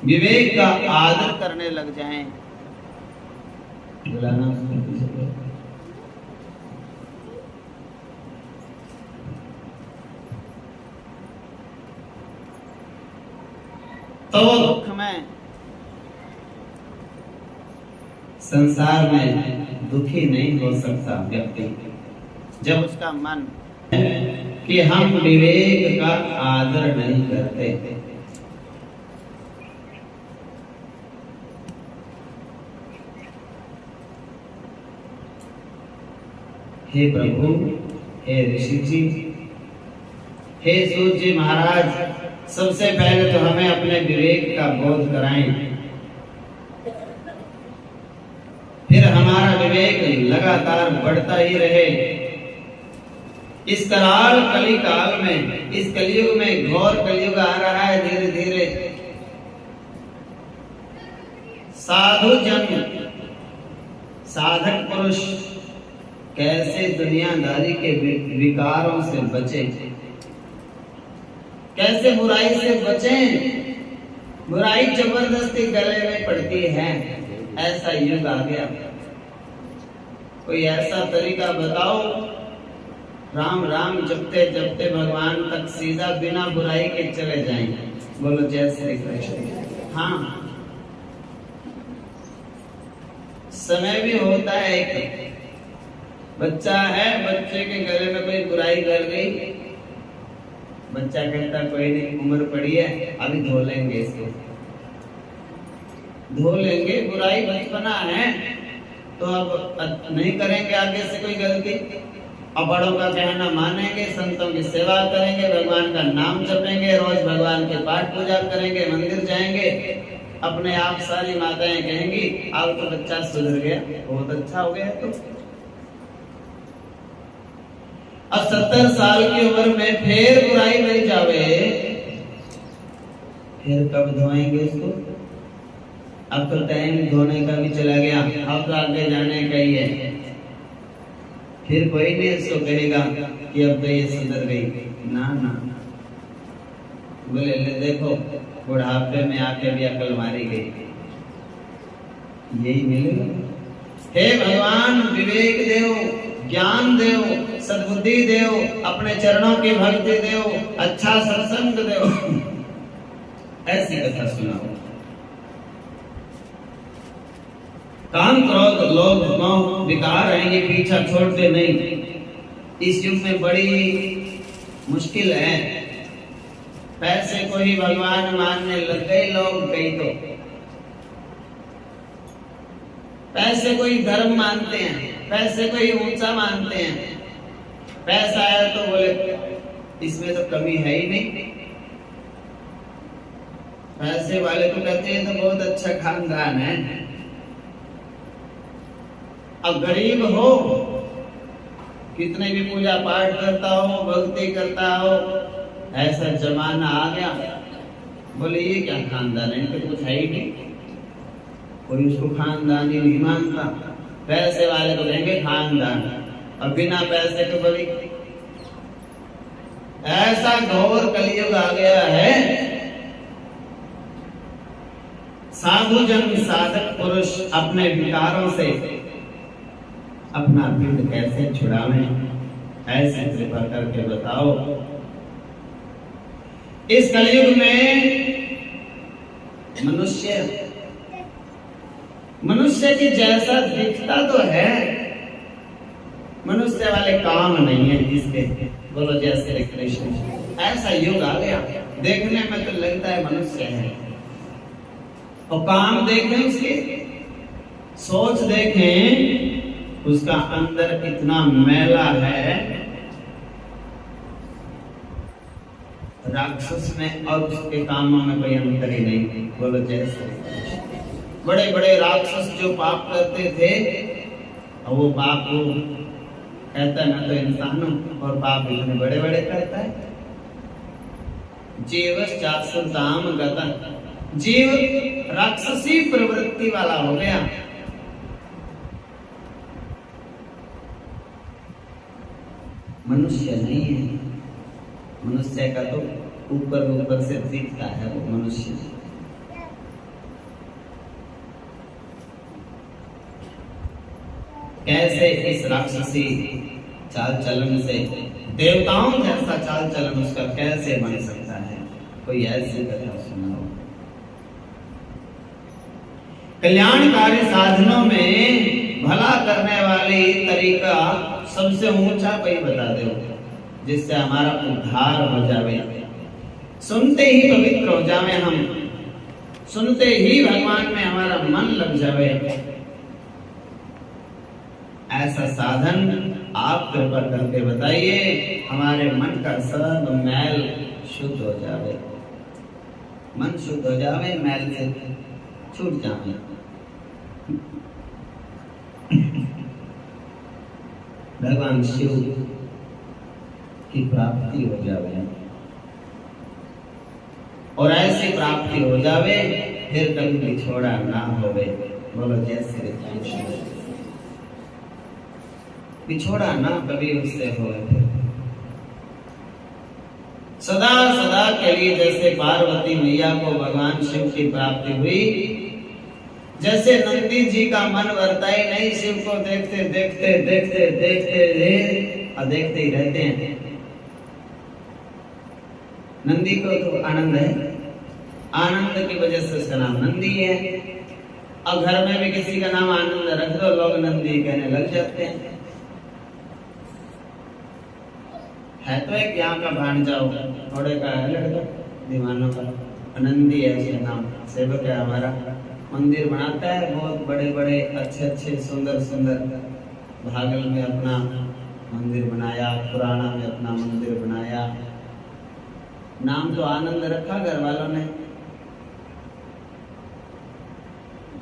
विवेक का आदर करने लग जाएं। बुलाना तो दुख में, संसार में दुखी नहीं हो सकता व्यक्ति जब उसका मन कि हम विवेक का आदर नहीं करते। हे प्रभु, हे ऋषि जी, हे सूत जी महाराज, सबसे पहले तो हमें अपने विवेक का बोध कराएं, फिर हमारा विवेक लगातार बढ़ता ही रहे। इस कराल कली काल में, इस कलयुग में, घोर कलयुग आ रहा है धीरे धीरे। साधु जन, साधक पुरुष कैसे दुनियादारी के विकारों से बचे, कैसे बुराई से बचें? बुराई जबरदस्ती गले में पड़ती है, ऐसा युग आ गया। कोई ऐसा तरीका बताओ, राम राम जपते जपते भगवान तक सीधा बिना बुराई के चले जाएंगे। बोलो जय श्री कृष्ण। हाँ, समय भी होता है। एक बच्चा है, बच्चे के गले में कोई बुराई कर गई, बच्चा कहता कोई नहीं, उम्र पड़ी है, अभी धो लेंगे इसको, धो लेंगे, बुराई बचपना है तो अब नहीं करेंगे आगे से कोई गलती। अब बड़ों का कहना मानेंगे, संतों की सेवा करेंगे, भगवान का नाम जपेंगे, रोज भगवान के पाठ पूजा करेंगे, मंदिर जाएंगे। अपने आप सारी माताएं कहेंगी अब तो बच्चा सुधर गया, बहुत अच्छा हो गया। तो अब 70 साल की उम्र में फिर बुराई मिल जावे, फिर कब धोएंगे उसको? अब तो टाइम धोने का भी चला गया, अब तो आगे जाने का ही है। फिर कोई नहीं इसको कहेगा कि अब तो ये सुधर गई, ना ना। बोले ले देखो, बुढ़ापे में आके भी अकल मारी गई, यही मिलेगा। हे भगवान, विवेक देव, ज्ञान देव, सद्बुद्धि देव, अपने चरणों की भक्ति देव, अच्छा सत्संग देव। ऐसी कथा सुनाओ। काम, क्रोध, लोभ, मोह, विकार है, ये पीछा छोड़ते नहीं। इस युग में बड़ी मुश्किल है। पैसे को ही भगवान मानने लग गए लोग, कई तो पैसे को ही धर्म मानते हैं, पैसे को ही ऊंचा मानते हैं। पैसा है तो बोले इसमें तो कमी है ही नहीं। पैसे वाले तो कहते हैं तो बहुत अच्छा खानदान है। अब गरीब हो, कितने भी पूजा पाठ करता हो, भक्ति करता हो, ऐसा जमाना आ गया, बोले ये क्या खानदान है, इनके कुछ है ही नहीं, कोई उसको खानदान ही नहीं मानता। पैसे वाले को देंगे खानदान, और बिना पैसे के बोले। ऐसा घोर कलयुग आ गया है। साधु जन, साधक पुरुष अपने विकारों से अपना पिंड कैसे छुड़ावें, ऐसे कृपा करके बताओ। इस कलयुग में मनुष्य की जैसा दिखता तो है, मनुष्य वाले काम नहीं है जिसके। बोलो जय श्री कृष्ण। ऐसा युग आ गया, देखने में तो लगता है मनुष्य है, और काम देखें उसके सोच देखें उसका अंदर इतना मैला है, राक्षस में और उसके कामों में कोई अंतर ही नहीं। बोलो जैसे बड़े बड़े राक्षस जो पाप करते थे, वो पाप वो कहता है मैं तो इंसान हूं और पाप इतने बड़े बड़े करता है। जीवश्चासुरताम गतः, जीव राक्षसी प्रवृत्ति वाला हो गया। मनुष्य नहीं है, मनुष्य का तो ऊपर ऊपर से दिखता है वो मनुष्य। कैसे इस राक्षसी चाल चलन से देवताओं जैसा चाल चलन उसका कैसे बन सकता है? कोई ऐसी कथा सुनाओ। कल्याणकारी साधनों में भला करने वाली तरीका सबसे ऊंचा कोई बता दो, जिससे हमारा उद्धार हो जावे, सुनते ही पवित्र हो जावे, हम सुनते ही भगवान में हमारा मन लग जावे। ऐसा साधन आप कृपा करके बताइए, हमारे मन का सब मैल शुद्ध हो जावे, मन शुद्ध हो जावे, मैल से छूट जावे। भगवान शिव की प्राप्ति हो जावे, और ऐसी प्राप्ति हो जावे फिर कभी बिछोड़ा ना होवे। बोलो जय श्री कृष्ण। बिछोड़ा ना कभी उससे होवे। सदा सदा के लिए जैसे पार्वती मैया को भगवान शिव की प्राप्ति हुई, जैसे नंदी जी का मन भरता ही नहीं, शिव को देखते देखते देखते देखते और देखते ही रहते हैं। नंदी को तो आनंद है, आनंद की वजह से उसका नाम नंदी है। और घर में भी किसी का नाम आनंद रख दो, लोग नंदी कहने लग जाते हैं। है तो एक यहाँ का भांजा होगा, थोड़े का है लड़का दीवानों का, नंदी है उसका नाम। सेवक है हमारा, मंदिर बनाता है बहुत बड़े बड़े अच्छे अच्छे सुंदर सुंदर। भागल में अपना मंदिर बनाया, पुराना में अपना मंदिर बनाया। नाम तो आनंद रखा घर वालों ने,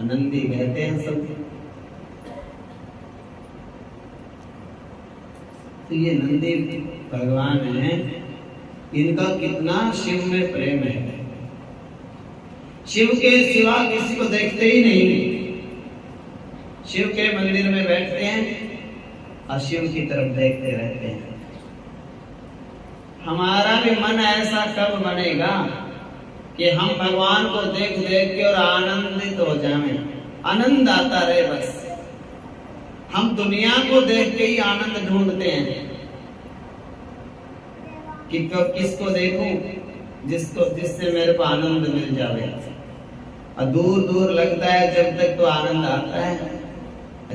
नंदी कहते हैं सब। तो ये नंदी भगवान है, इनका कितना शिव में प्रेम है। शिव के सिवा किसी को देखते ही नहीं, शिव के मंदिर में बैठते हैं और शिव की तरफ देखते रहते हैं। हमारा भी मन ऐसा कब बनेगा कि हम भगवान को देख देख के और आनंदित हो जाएं, आनंद आता रहे बस। हम दुनिया को देख के ही आनंद ढूंढते हैं कि किसको देखूं जिससे मेरे को आनंद मिल जाए। और दूर दूर लगता है जब तक तो आनंद आता है,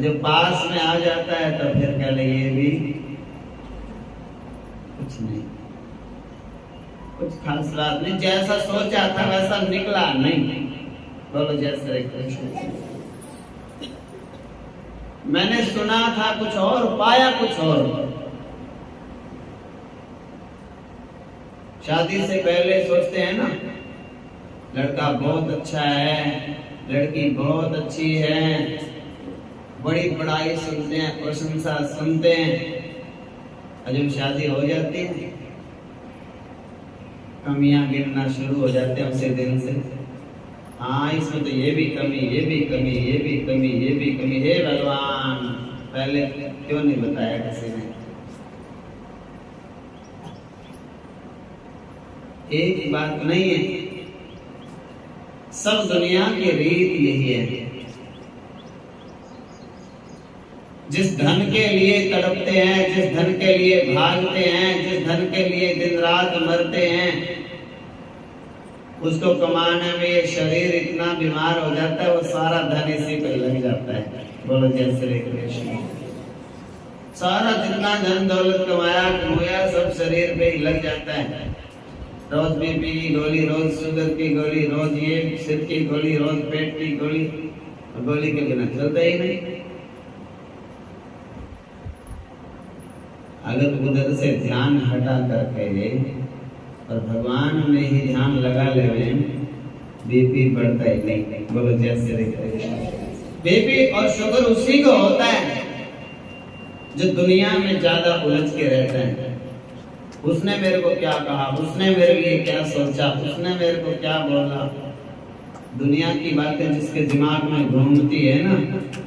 जब पास में आ जाता है तो फिर कह ले ये भी कुछ नहीं, कुछ खास बात नहीं, जैसा सोचा था वैसा निकला नहीं। बोलो जय श्री कृष्ण। मैंने सुना था कुछ और, पाया कुछ और। शादी से पहले सोचते हैं ना, लड़का बहुत अच्छा है, लड़की बहुत अच्छी है, बड़ी बड़ाई सुनते हैं, प्रशंसा सुनते हैं। और जब शादी हो जाती है कमियां गिनना शुरू हो जाते हैं उसी दिन से। हाँ इसमें तो ये भी कमी, ये भी कमी, ये भी कमी, ये भी कमी। हे भगवान, पहले क्यों नहीं बताया किसी ने? एक बात नहीं है, सब दुनिया की रीत यही है। जिस धन के लिए तड़पते हैं, जिस धन के लिए भागते हैं, जिस धन के लिए दिन रात मरते हैं, उसको कमाने में ये शरीर इतना बीमार हो जाता है, वो सारा धन इसी पे लग जाता है। बोलो जय श्री कृष्ण। सारा जितना धन दौलत कमाया सब शरीर पे ही लग जाता है। रोज बीपी की गोली, रोज शुगर की गोली, रोज ये सिर की गोली, रोज पेट की गोली, और गोली के बिना चलता ही नहीं। अगर उधर से ध्यान हटा करके और भगवान में ही ध्यान लगा ले, बीपी बढ़ता ही नहीं। बोलो जय श्री कृष्ण। बीपी और शुगर उसी को होता है जो दुनिया में ज्यादा उलझ के रहते हैं। उसने मेरे को क्या कहा, उसने मेरे लिए क्या सोचा, उसने मेरे को क्या बोला। दुनिया की बातें जिसके दिमाग में घूमती है ना,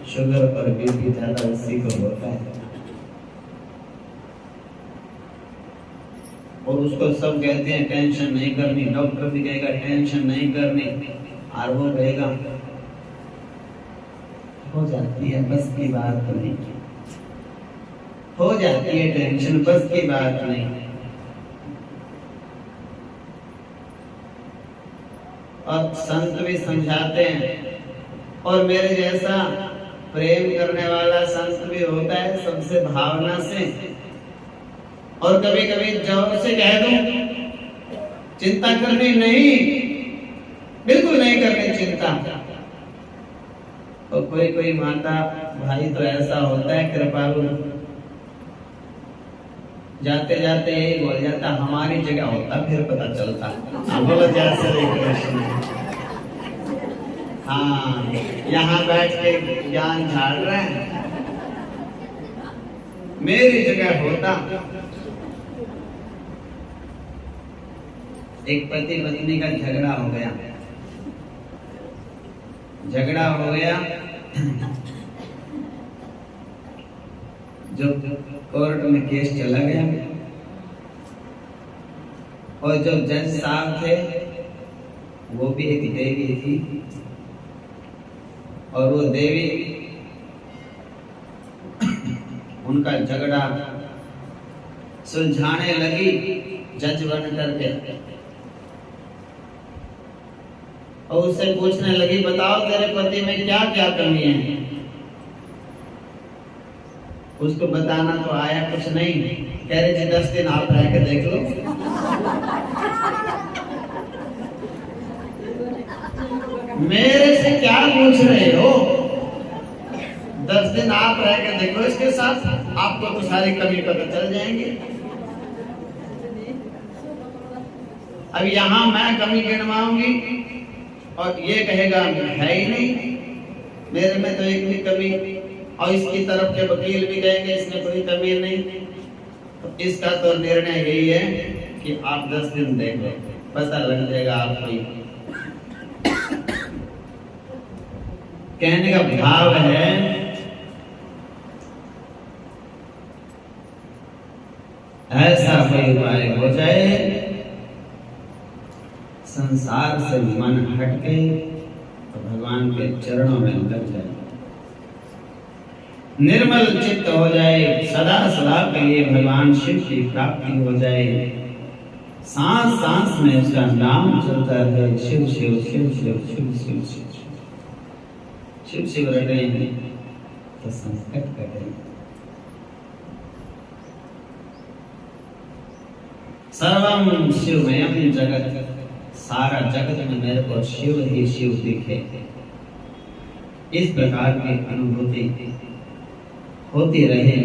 शुगर और बीपी ज्यादा उसी को होता है। और उसको सब कहते हैं टेंशन नहीं करनी, डॉक्टर भी कहेगा टेंशन नहीं करनी, और वो कहेगा हो जाती है बस की बात नहीं, हो जाती है टेंशन बस की बात नहीं। और संत भी समझाते हैं, और मेरे जैसा प्रेम करने वाला संत भी होता है सबसे भावना से। और कभी कभी जोर से कह दूं चिंता करनी नहीं, बिल्कुल नहीं करनी चिंता। और कोई कोई माता भाई तो ऐसा होता है कृपालु, जाते जाते यही बोल जाता हमारी जगह होता फिर पता चलता। बोलो जय श्री कृष्ण। हाँ, यहाँ बैठ के ज्ञान झाड़ रहे हैं, मेरी जगह होता। एक पति पत्नी का झगड़ा हो गया, जो कोर्ट में केस चला गया, और जो जज साहब थे वो भी एक देवी थी, और वो देवी उनका झगड़ा सुलझाने लगी जज बन करके। और उससे पूछने लगी बताओ तेरे पति में क्या क्या कमी है। उसको बताना तो आया कुछ नहीं, कह रहे जी 10 दिन आप रह के देख लो। मेरे से क्या पूछ रहे हो, 10 दिन आप रह के देखो इसके साथ, आपको तो सारी कमी पता चल जाएंगे। अब यहाँ मैं कमी गिनवाऊंगी और ये कहेगा है ही नहीं, मेरे में तो एक भी कमी, और इसकी तरफ के वकील भी कहेंगे इसमें कोई कमी नहीं। तो इसका तो निर्णय यही है कि आप 10 दिन देख लो, पता लग जाएगा आपको ही। कहने का भाव है ऐसा कोई उपाय हो जाए संसार से मन हटके तो भगवान के चरणों में लग जाए, निर्मल चित्त हो जाए, सदा सदा के लिए भगवान शिव की प्राप्ति हो जाए, सांस सांस में उसका नाम चलता रहे, शिव शिव शिव शिव शिव शिव शिव शिव शिव रटे तो संकट कटे। सर्वम शिवमयम जगत, सारा जगत में मेरे को शिव ही शिव दिखे, इस प्रकार की अनुभूति होती रहे।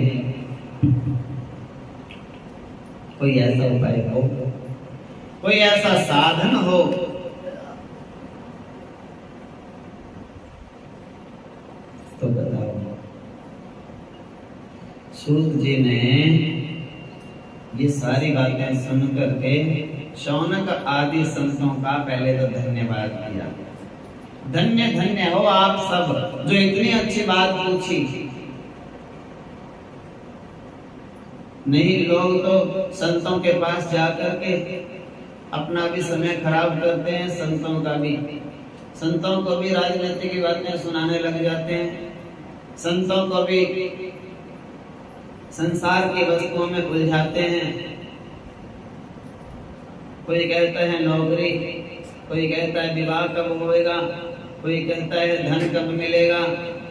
कोई ऐसा उपाय हो, कोई ऐसा साधन हो तो बताओ। सूत जी ने ये सारी बातें सुन करके शौनक आदि संतों का पहले तो धन्यवाद किया। धन्य धन्य हो आप सब जो इतनी अच्छी बात पूछी। नहीं लोग तो संतों के पास जाकर के अपना भी समय खराब करते हैं, संतों का भी, संतों को भी राजनीतिक की बातें सुनाने लग जाते हैं, संतों को भी संसार की वस्तुओं में उलझाते हैं। कोई कहता है नौकरी, कोई कहता है विवाह कब होएगा, कोई कहता है धन कब मिलेगा,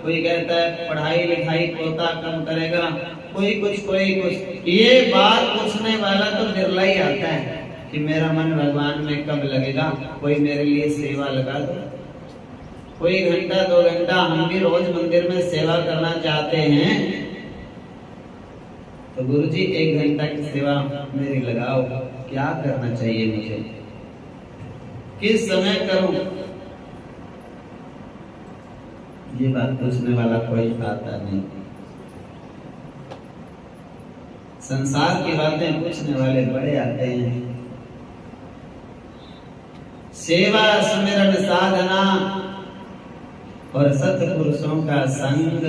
कोई कहता है पढ़ाई लिखाई पोता कब करेगा, कोई कुछ कोई कुछ। ये बात पूछने वाला तो बिरला ही आता है कि मेरा मन भगवान में कब लगेगा, कोई मेरे लिए सेवा लगा दो। कोई घंटा 2 घंटा हम भी रोज मंदिर में सेवा करना चाहते हैं, तो गुरुजी 1 घंटा की सेवा मेरी लगाओ, क्या करना चाहिए मुझे, किस समय करूं? ये बात पूछने वाला कोई आता नहीं। संसार की बातें पूछने वाले बड़े आते हैं। सेवा, सुमिरन, साधना और सत्पुरुषों का संग,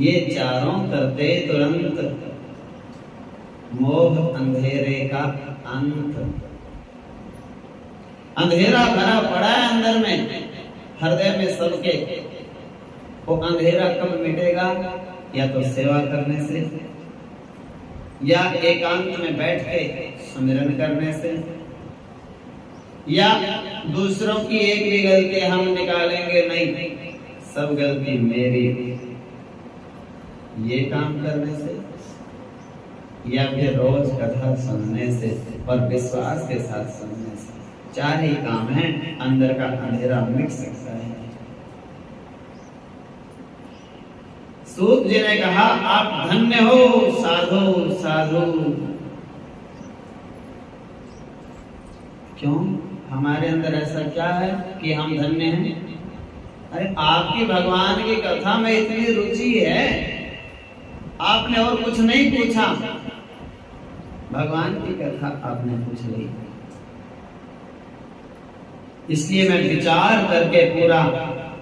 ये चारों करते तुरंत मोह अंधेरे का अंत। अंधेरा भरा पड़ा है अंदर में, हृदय में सबके। वो अंधेरा कब मिटेगा? या तो सेवा करने से, या एकांत में बैठ के सुमिरन करने से, या दूसरों की एक भी गलती हम निकालेंगे नहीं, सब गलती मेरी, ये काम करने से, या फिर रोज कथा सुनने से और विश्वास के साथ सुनने से। 4 ही काम हैं, अंदर का अंधेरा मिट सकता है। सूत जी ने कहा, आप धन्य हो साधु साधु। क्यों? हमारे अंदर ऐसा क्या है कि हम धन्य हैं? अरे आपकी भगवान की कथा में इतनी रुचि है, आपने और कुछ नहीं पूछा, भगवान की कथा आपने पूछ ली। इसलिए मैं विचार करके पूरा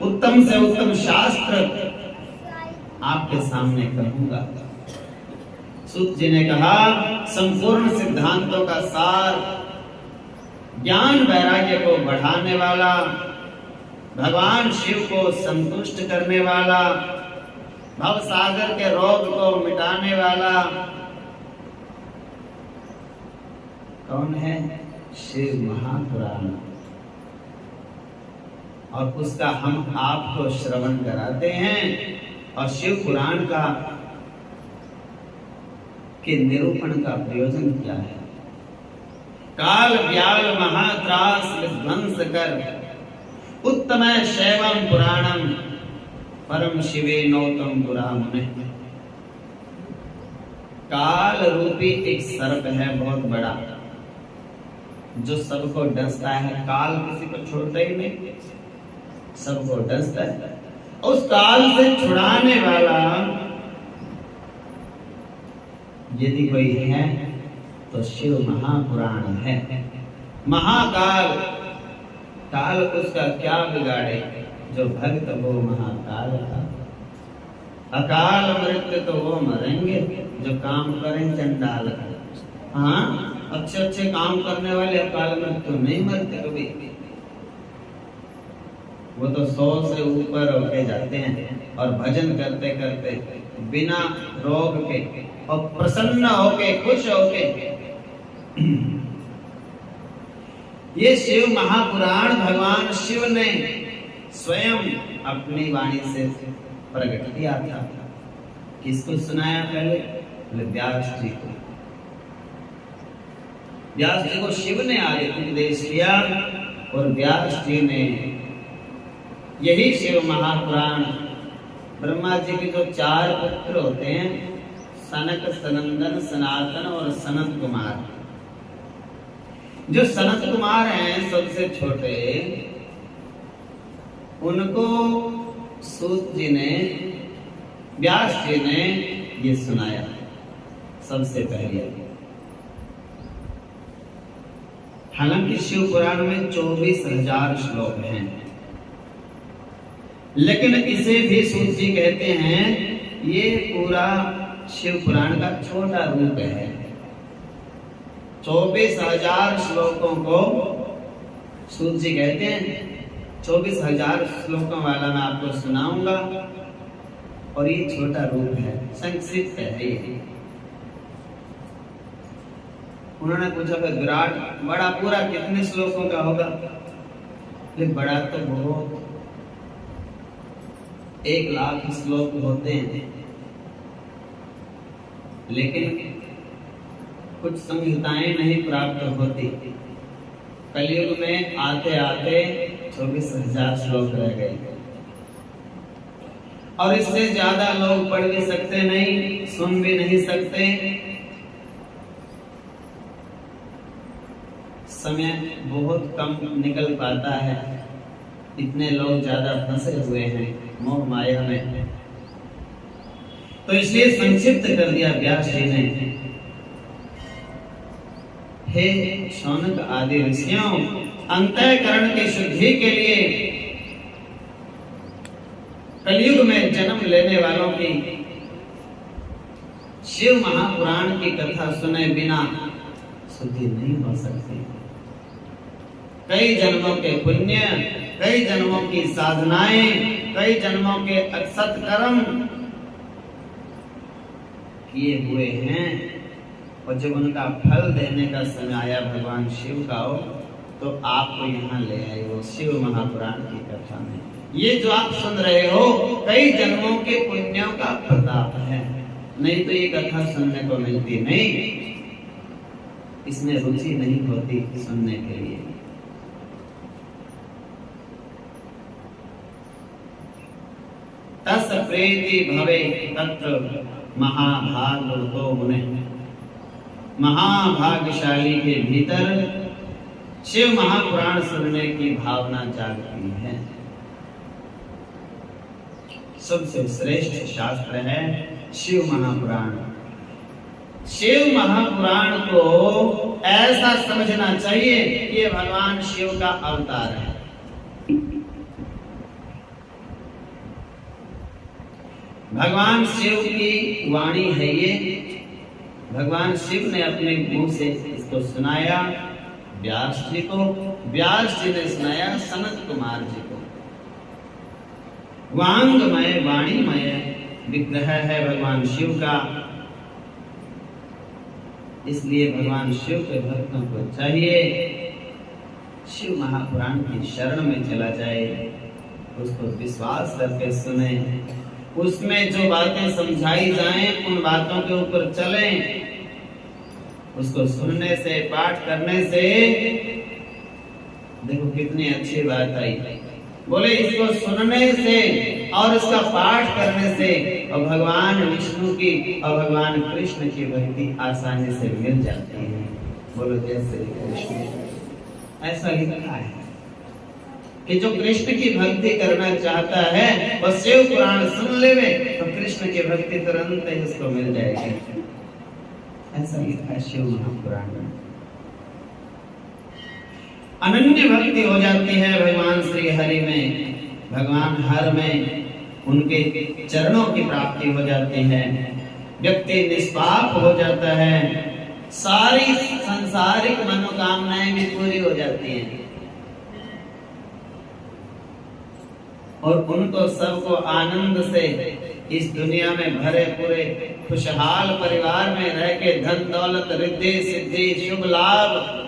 उत्तम से उत्तम शास्त्र आपके सामने कहूंगा। सूत जी ने कहा, संपूर्ण सिद्धांतों का सार, ज्ञान वैराग्य को बढ़ाने वाला, भगवान शिव को संतुष्ट करने वाला, भव सागर के रोग को मिटाने वाला कौन है? शिव महापुराण। और उसका हम आपको श्रवण कराते हैं। और शिव पुराण का के निरूपण का प्रयोजन क्या है? काल व्याल महात्रास विध्वंस कर, उत्तम शैवम पुराणम परम शिवे नौतम पुरामुने। काल रूपी एक सर्प है बहुत बड़ा, जो सबको डसता है। काल किसी को छोड़ता ही नहीं, सबको डसता है। उस काल से छुड़ाने वाला यदि कोई है तो शिव महापुराण है। महाकाल, काल उसका क्या बिगाड़े, जो भक्त वो महाकाल का। अकाल मृत्यु तो वो मरेंगे जो काम करें चंडाल का। हाँ, अच्छे अच्छे काम करने वाले अकाल मृत्यु नहीं मरते कभी, वो तो 100 से ऊपर होके जाते हैं और भजन करते करते बिना रोग के और प्रसन्न होके, खुश होके। ये शिव महापुराण भगवान शिव ने स्वयं अपनी वाणी से प्रकट किया था। किसको सुनाया पहले? बोले व्यास जी को। व्यास जी को शिव ने आगे उपदेश किया और व्यास जी ने यही शिव महापुराण, ब्रह्मा जी के जो 4 पुत्र होते हैं, सनक, सनंदन, सनातन और सनत कुमार। जो सनत कुमार हैं सबसे छोटे, उनको सूत जी ने, व्यास जी ने ये सुनाया सबसे पहले। हालांकि शिव पुराण में 24,000 श्लोक हैं, लेकिन इसे भी सूत जी कहते हैं ये पूरा शिव पुराण का छोटा रूप है। 24,000 श्लोकों को सूत जी कहते हैं। 24,000 श्लोकों वाला मैं आपको सुनाऊंगा और ये छोटा रूप है, संक्षिप्त है ये। उन्होंने पूछा कि विराट बड़ा पूरा कितने श्लोकों का होगा? ये बड़ा तो बहुत 1 लाख श्लोक होते हैं, लेकिन कुछ संहिताएं नहीं प्राप्त होती। कलयुग में आते आते 24,000 श्लोक रह गए और इससे ज्यादा लोग पढ़ भी सकते नहीं, सुन भी नहीं सकते। समय बहुत कम निकल पाता है, इतने लोग ज्यादा फंसे हुए हैं मोह माया में, तो इसलिए संक्षिप्त कर दिया व्यास जी ने। हे शौनक आदि ऋषियों, अंतःकरण की शुद्धि के लिए कलयुग में जन्म लेने वालों की शिव महापुराण की कथा सुने बिना शुद्धि नहीं हो सकती। कई जन्मों के पुण्य, कई जन्मों की साधनाएं, कई जन्मों के सत्कर्म किए हुए हैं, और जब उनका फल देने का समय आया भगवान शिव का हो, तो आपको यहाँ ले आए वो शिव महापुराण की कथा में। ये जो आप सुन रहे हो कई जन्मों के पुण्यों का प्रताप है, नहीं तो ये कथा सुनने को मिलती नहीं, इसमें रुचि नहीं होती सुनने के लिए। तस् प्रीति भवे तत्र महाभागवतो मुने। महाभाग्यशाली के भीतर शिव महापुराण सुनने की भावना जागती है। सबसे श्रेष्ठ शास्त्र है शिव महापुराण। शिव महापुराण को ऐसा समझना चाहिए कि ये भगवान शिव का अवतार है। भगवान शिव की वाणी है ये। भगवान शिव ने अपने मुंह से इसको सुनाया व्यास जी को, व्यास जी ने सुनाया सनत कुमार जी को। वांगमय वाणीमय विग्रह है भगवान शिव का, इसलिए भगवान शिव के भक्तों को चाहिए शिव महापुराण की शरण में चला जाए, उसको विश्वास करके सुने, उसमें जो बातें समझाई जाएं उन बातों के ऊपर चलें। उसको सुनने से, पाठ करने से, देखो कितनी अच्छी बात आई, बोले इसको सुनने से और उसका पाठ करने से और भगवान विष्णु की और भगवान कृष्ण की भक्ति आसानी से मिल जाती है। बोलो जय श्री कृष्ण। ऐसा लिखा है कि जो कृष्ण की भक्ति करना चाहता है वह शिव पुराण सुन लेवे तो कृष्ण की भक्ति तुरंत ही उसको मिल जाएगी। ऐसा लिखा है शिव महापुराण में। अनन्य भक्ति हो जाती है भगवान श्री हरि में, भगवान हर में उनके चरणों की प्राप्ति हो जाती है, व्यक्ति निष्पाप हो जाता है, सारी सांसारिक मनोकामनाएं भी पूरी हो जाती हैं और उनको सबको आनंद से इस दुनिया में भरे पूरे खुशहाल परिवार में रह के धन दौलत रिद्धि सिद्धि शुभ लाभ।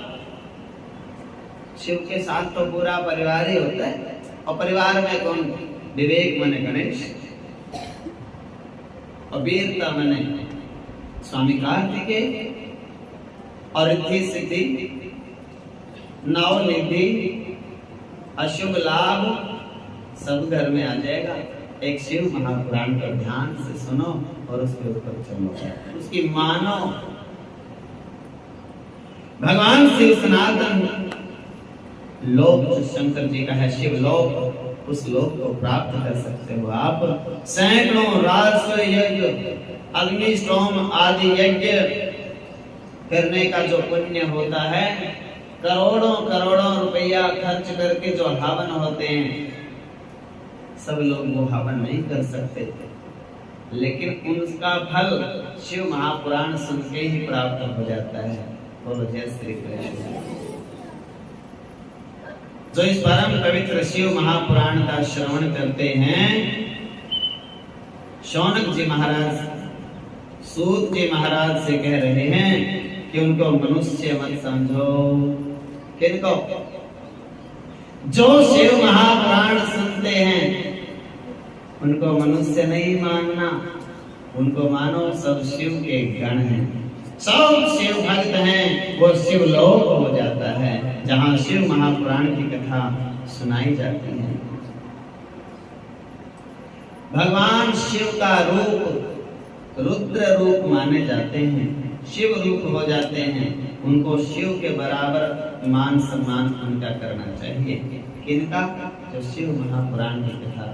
शिव के साथ तो पूरा परिवार ही होता है, और परिवार में कौन? विवेक मने गणेश और वीरता मने स्वामी कार्तिकेय और रिद्धि सिद्धि नव निधि अशुभ लाभ सब घर में आ जाएगा। एक शिव महापुराण का ध्यान से सुनो और उसके ऊपर चलो, उसकी मानो। भगवान शिव सनातन लोक जो शंकर जी का है शिव लोक, उस लोक को प्राप्त कर सकते हो आप। सैकड़ों राजस्व यज्ञ अग्निष्टोम आदि यज्ञ करने का जो पुण्य होता है, करोड़ों करोड़ों रुपया खर्च करके जो हवन होते हैं, सब लोग वो हवन नहीं कर सकते थे, लेकिन उनका फल शिव महापुराण सुन के ही प्राप्त हो जाता है। बोलो जय श्री कृष्ण। जो इस परम पवित्र शिव महापुराण का श्रवण करते हैं, शौनक जी महाराज सूत जी महाराज से कह रहे हैं कि उनको मनुष्य मत समझो। किनको? जो शिव महापुराण सुनते हैं उनको मनुष्य नहीं मानना, उनको मानो सब शिव के गण हैं, सब शिव भक्त हैं, वो शिव लोक हो जाता है। जहाँ शिव महापुराण की कथा सुनाई जाती है। भगवान शिव का रूप रुद्र रूप माने जाते हैं, शिव रूप हो जाते हैं। उनको शिव के बराबर मान सम्मान उनका करना चाहिए। किनका? जो शिव महापुराण की कथा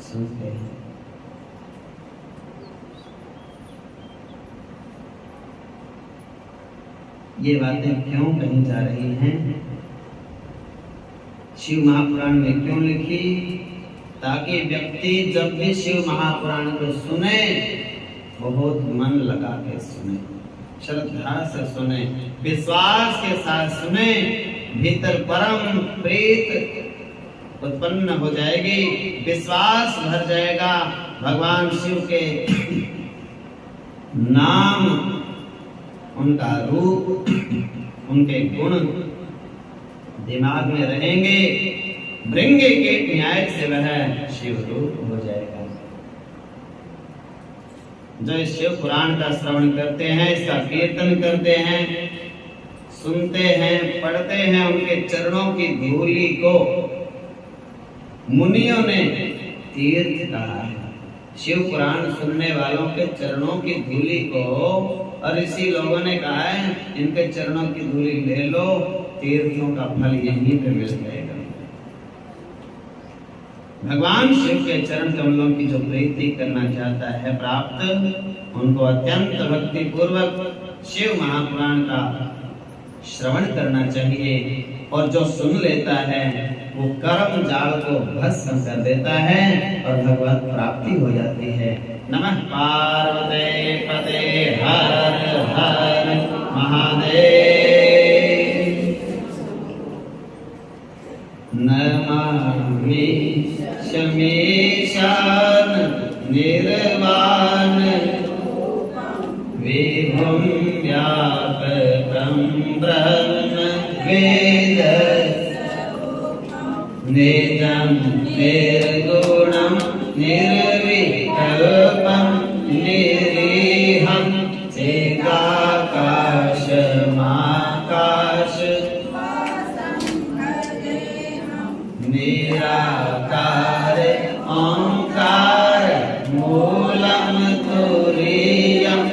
सुनते हैं। ये बातें क्यों कही जा रही हैं? शिव महापुराण में क्यों लिखी? ताकि व्यक्ति जब भी शिव महापुराण को सुने बहुत मन लगा के सुने, श्रद्धा से सुने, विश्वास के साथ सुने। भीतर परम प्रीत उत्पन्न हो जाएगी, विश्वास भर जाएगा। भगवान शिव के नाम, उनका रूप, उनके गुण दिमाग में रहेंगे। भृंगे के न्याय से वह शिव रूप हो जाएगा। जो इस शिव पुराण का श्रवण करते हैं, इसका कीर्तन करते हैं, सुनते हैं, पढ़ते हैं, उनके चरणों की धूलि को मुनियों ने तीर्थ कहा है। शिव पुराण सुनने वालों के चरणों की धूलि को, और इसी लोगों ने कहा है इनके चरणों की धूलि ले लो, तीर्थों का फल यहीं पे मिल जाएगा। भगवान शिव के चरण कमलों की जो प्रीति करना चाहता है प्राप्त, उनको अत्यंत भक्ति पूर्वक शिव महापुराण का श्रवण करना चाहिए। और जो सुन लेता है वो कर्म जाल को भस्म कर देता है और भगवत प्राप्ति हो जाती है। नमः पार्वती पते हर हर महादेव। नमामि शमीशान निर्वाण विभुं व्यापकं ब्रह्म वेद निजं निर्गुणं निर्विकल्पं निरीहं चिदाकाशमाकाश निराकार ओंकार मूलं तुरीयं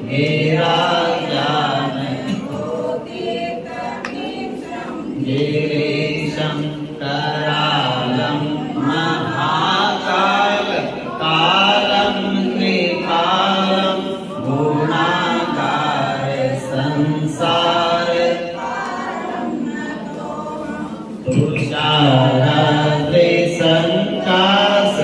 गिराज्ञान गिरीशं करालं महाकाल कालं कृपालं गुणाकार संसार तुषाराद्रि संकास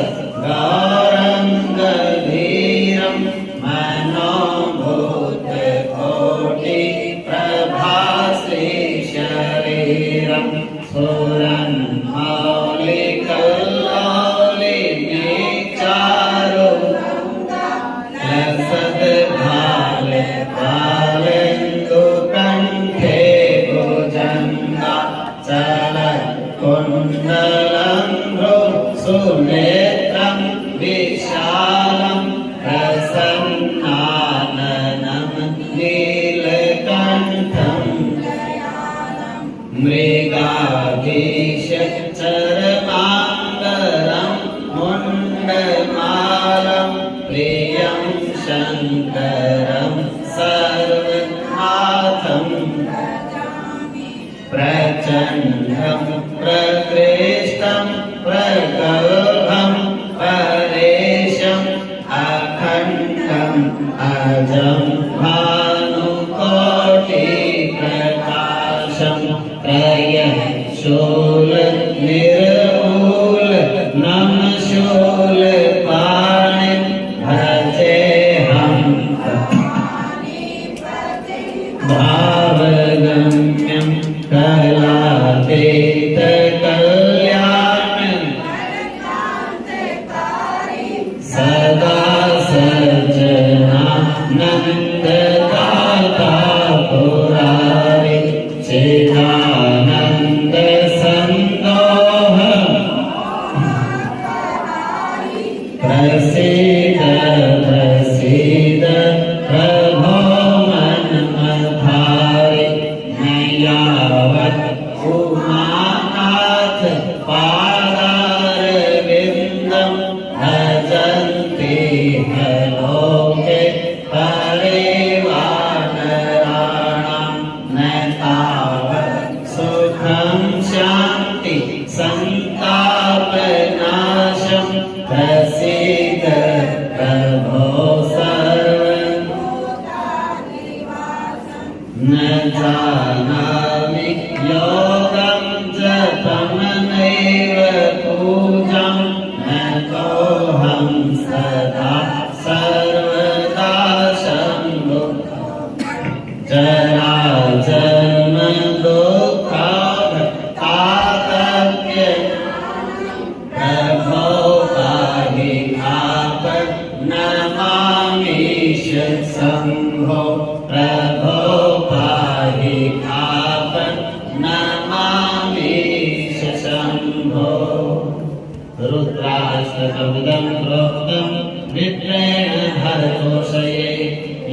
गौरं गभीरं मनोभूत कोटि प्रभासे शरीरं सुरं मौलिकल्लोले चारु रसद भाल भालेन्दु कंठे भुजंगा चल कुंडलं सुनेत्रं विशालं प्रसन्नाननं नीलकण्ठं मृगाधीश चरमाङ्गरं मुण्डमालं प्रियं शङ्करं सर्वनाथं प्रचण्डं प्रकृष्टं प्रगल्भं परेशम् अखण्डम् अजं भानुकोटिप्रकाशं त्रयशूल निर्मूल नमशूलपाणिं भजेऽहं भावगम्यं कलातीत कल्याण सदा सज्जनानन्ददाता पुरारि चिदानन्द सन्दोह प्रसीद प्रसीद प्रभो मनमधारि नयावत् उमानाथ पादारविन्दं भजन्ति लोके परिवानराणां न तावत् सुखं शान्ति संतापनाशं प्रसीद प्रभो न जानामि योगं जपं नैव पूजां न तोऽहं सदा सर्वदा शम्भो जराजन्म दुःखाताप्य प्रभो पाहि आपन्नमामि शम्भो प्रभो पाहि आपन्नमामि शम्भो रुद्राष्टकमिदं प्रोक्तं विप्रेण हरतोषये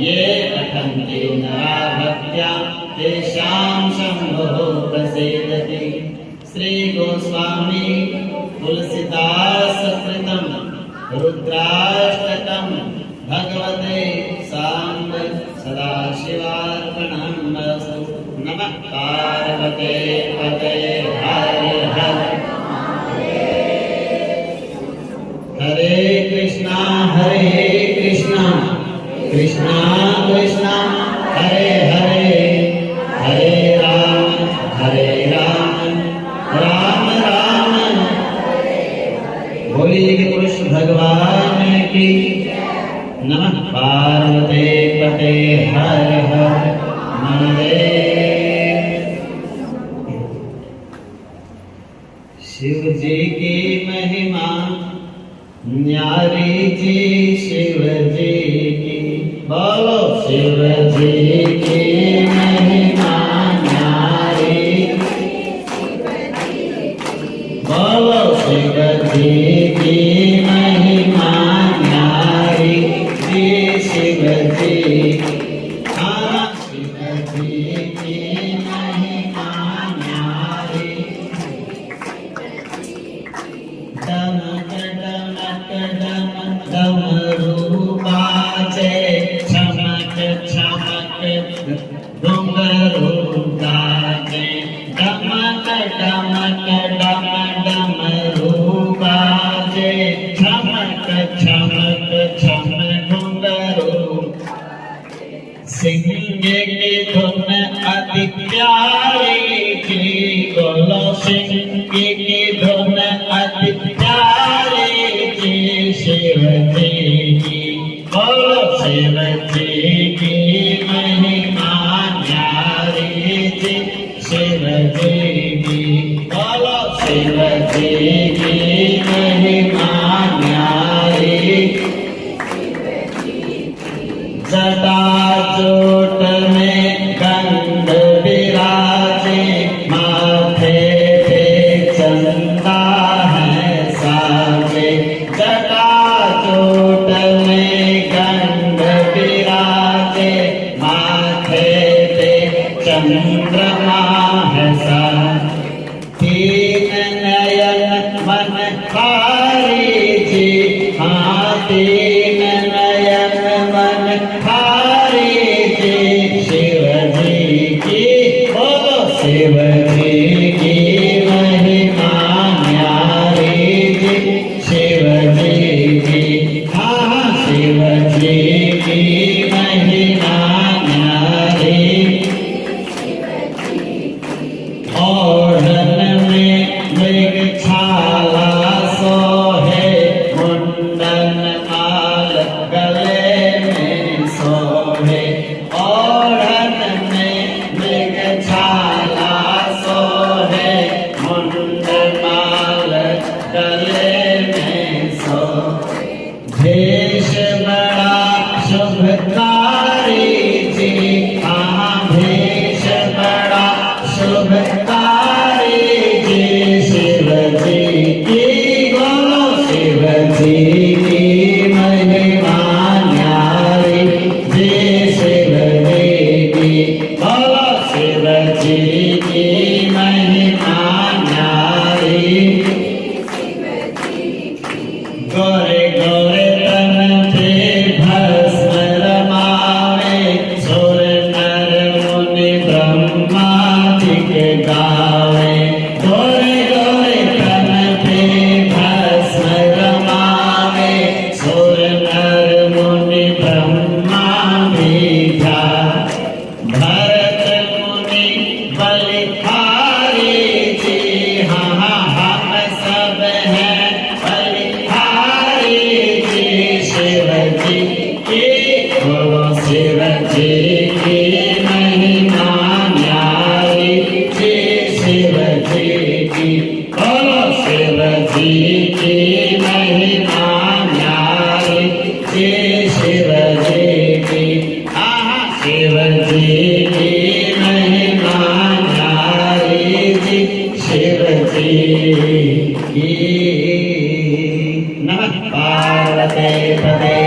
ये पठन्ति नरा भक्त्या तेषां शम्भुः प्रसीदति। श्री गोस्वामी तुलसीदास कृतं रुद्राष्टकं भगवते साम्ब सदाशिवार्पणमस्तु। नमः पार्वते पते हर हर हरे कृष्णा कृष्णा कृष्णा हरे हरे हरे राम राम राम बोलिए कि पुरुष भगवान की। नमः पार्वते पते हर हर महादेव। शिव जी की महिमा न्यारी जी शिव जी की। बोलो शिव जी की महिमा न्यारी। बोलो शिव जी की महिमा न्यारी जी शिव जी। हाँ शिव जी की महिमा न्यारी। डमक डमक डमक डमरूबाजे चमक चमक घुंघरू गाजे। डमक डमक डम डमरूबाजे चमक चमक छम घुंघरू। सिंह की धुन अति प्यारी जी। बोलो सिंह की धुन अति प्यारी जी शिव जी की। बोलो शिव जी की महिमा न्यारी जी शिव जी की। बोलो शिव जी की महिमा न्यारी। जटाजूट में गंध विराजे माथे पे चंदा है साजे। जटाजूट में गंध विराजे माथे पे चंद्रमा है साजे। तीन नयन मन हारी जी। हाँ तीन नयन मन हारी जी शिव जी की। बोलो शिव जी की महिमा न्यारी जी शिव जी की। हाँ शिव जी की महिमा न्यारी। ओढ़न में मृग छाला सोहे मुंडन माल गले में सोहे। ओढ़न में मृग छाला सोहे मुंडन माल गले में सोहे। भेष बड़ा शुभकारी जी। हाँ भेष बड़ा शुभकारी जी शिव जी की। बोलो शिव जी की महिमा न्यारी जी शिव जी की। बोलो शिव जी की महिमा गावे, गोरे गोरे तन पे भस्म रमावे, सुर नर मुनि ब्रह्मा भी ध्यान, भरत मुनि बलिहारी जी, हाँ हाँ हम सब हैं बलिहारी जी, शिव जी की बोलो, शिव जी की महिमा न्यारी जी, शिव जी की बोलो, शिव जी की महिमा न्यारी जी, शिव जी की आहा, शिव जी की महिमा न्यारी जी, शिव जी की। नमः पार्वती पते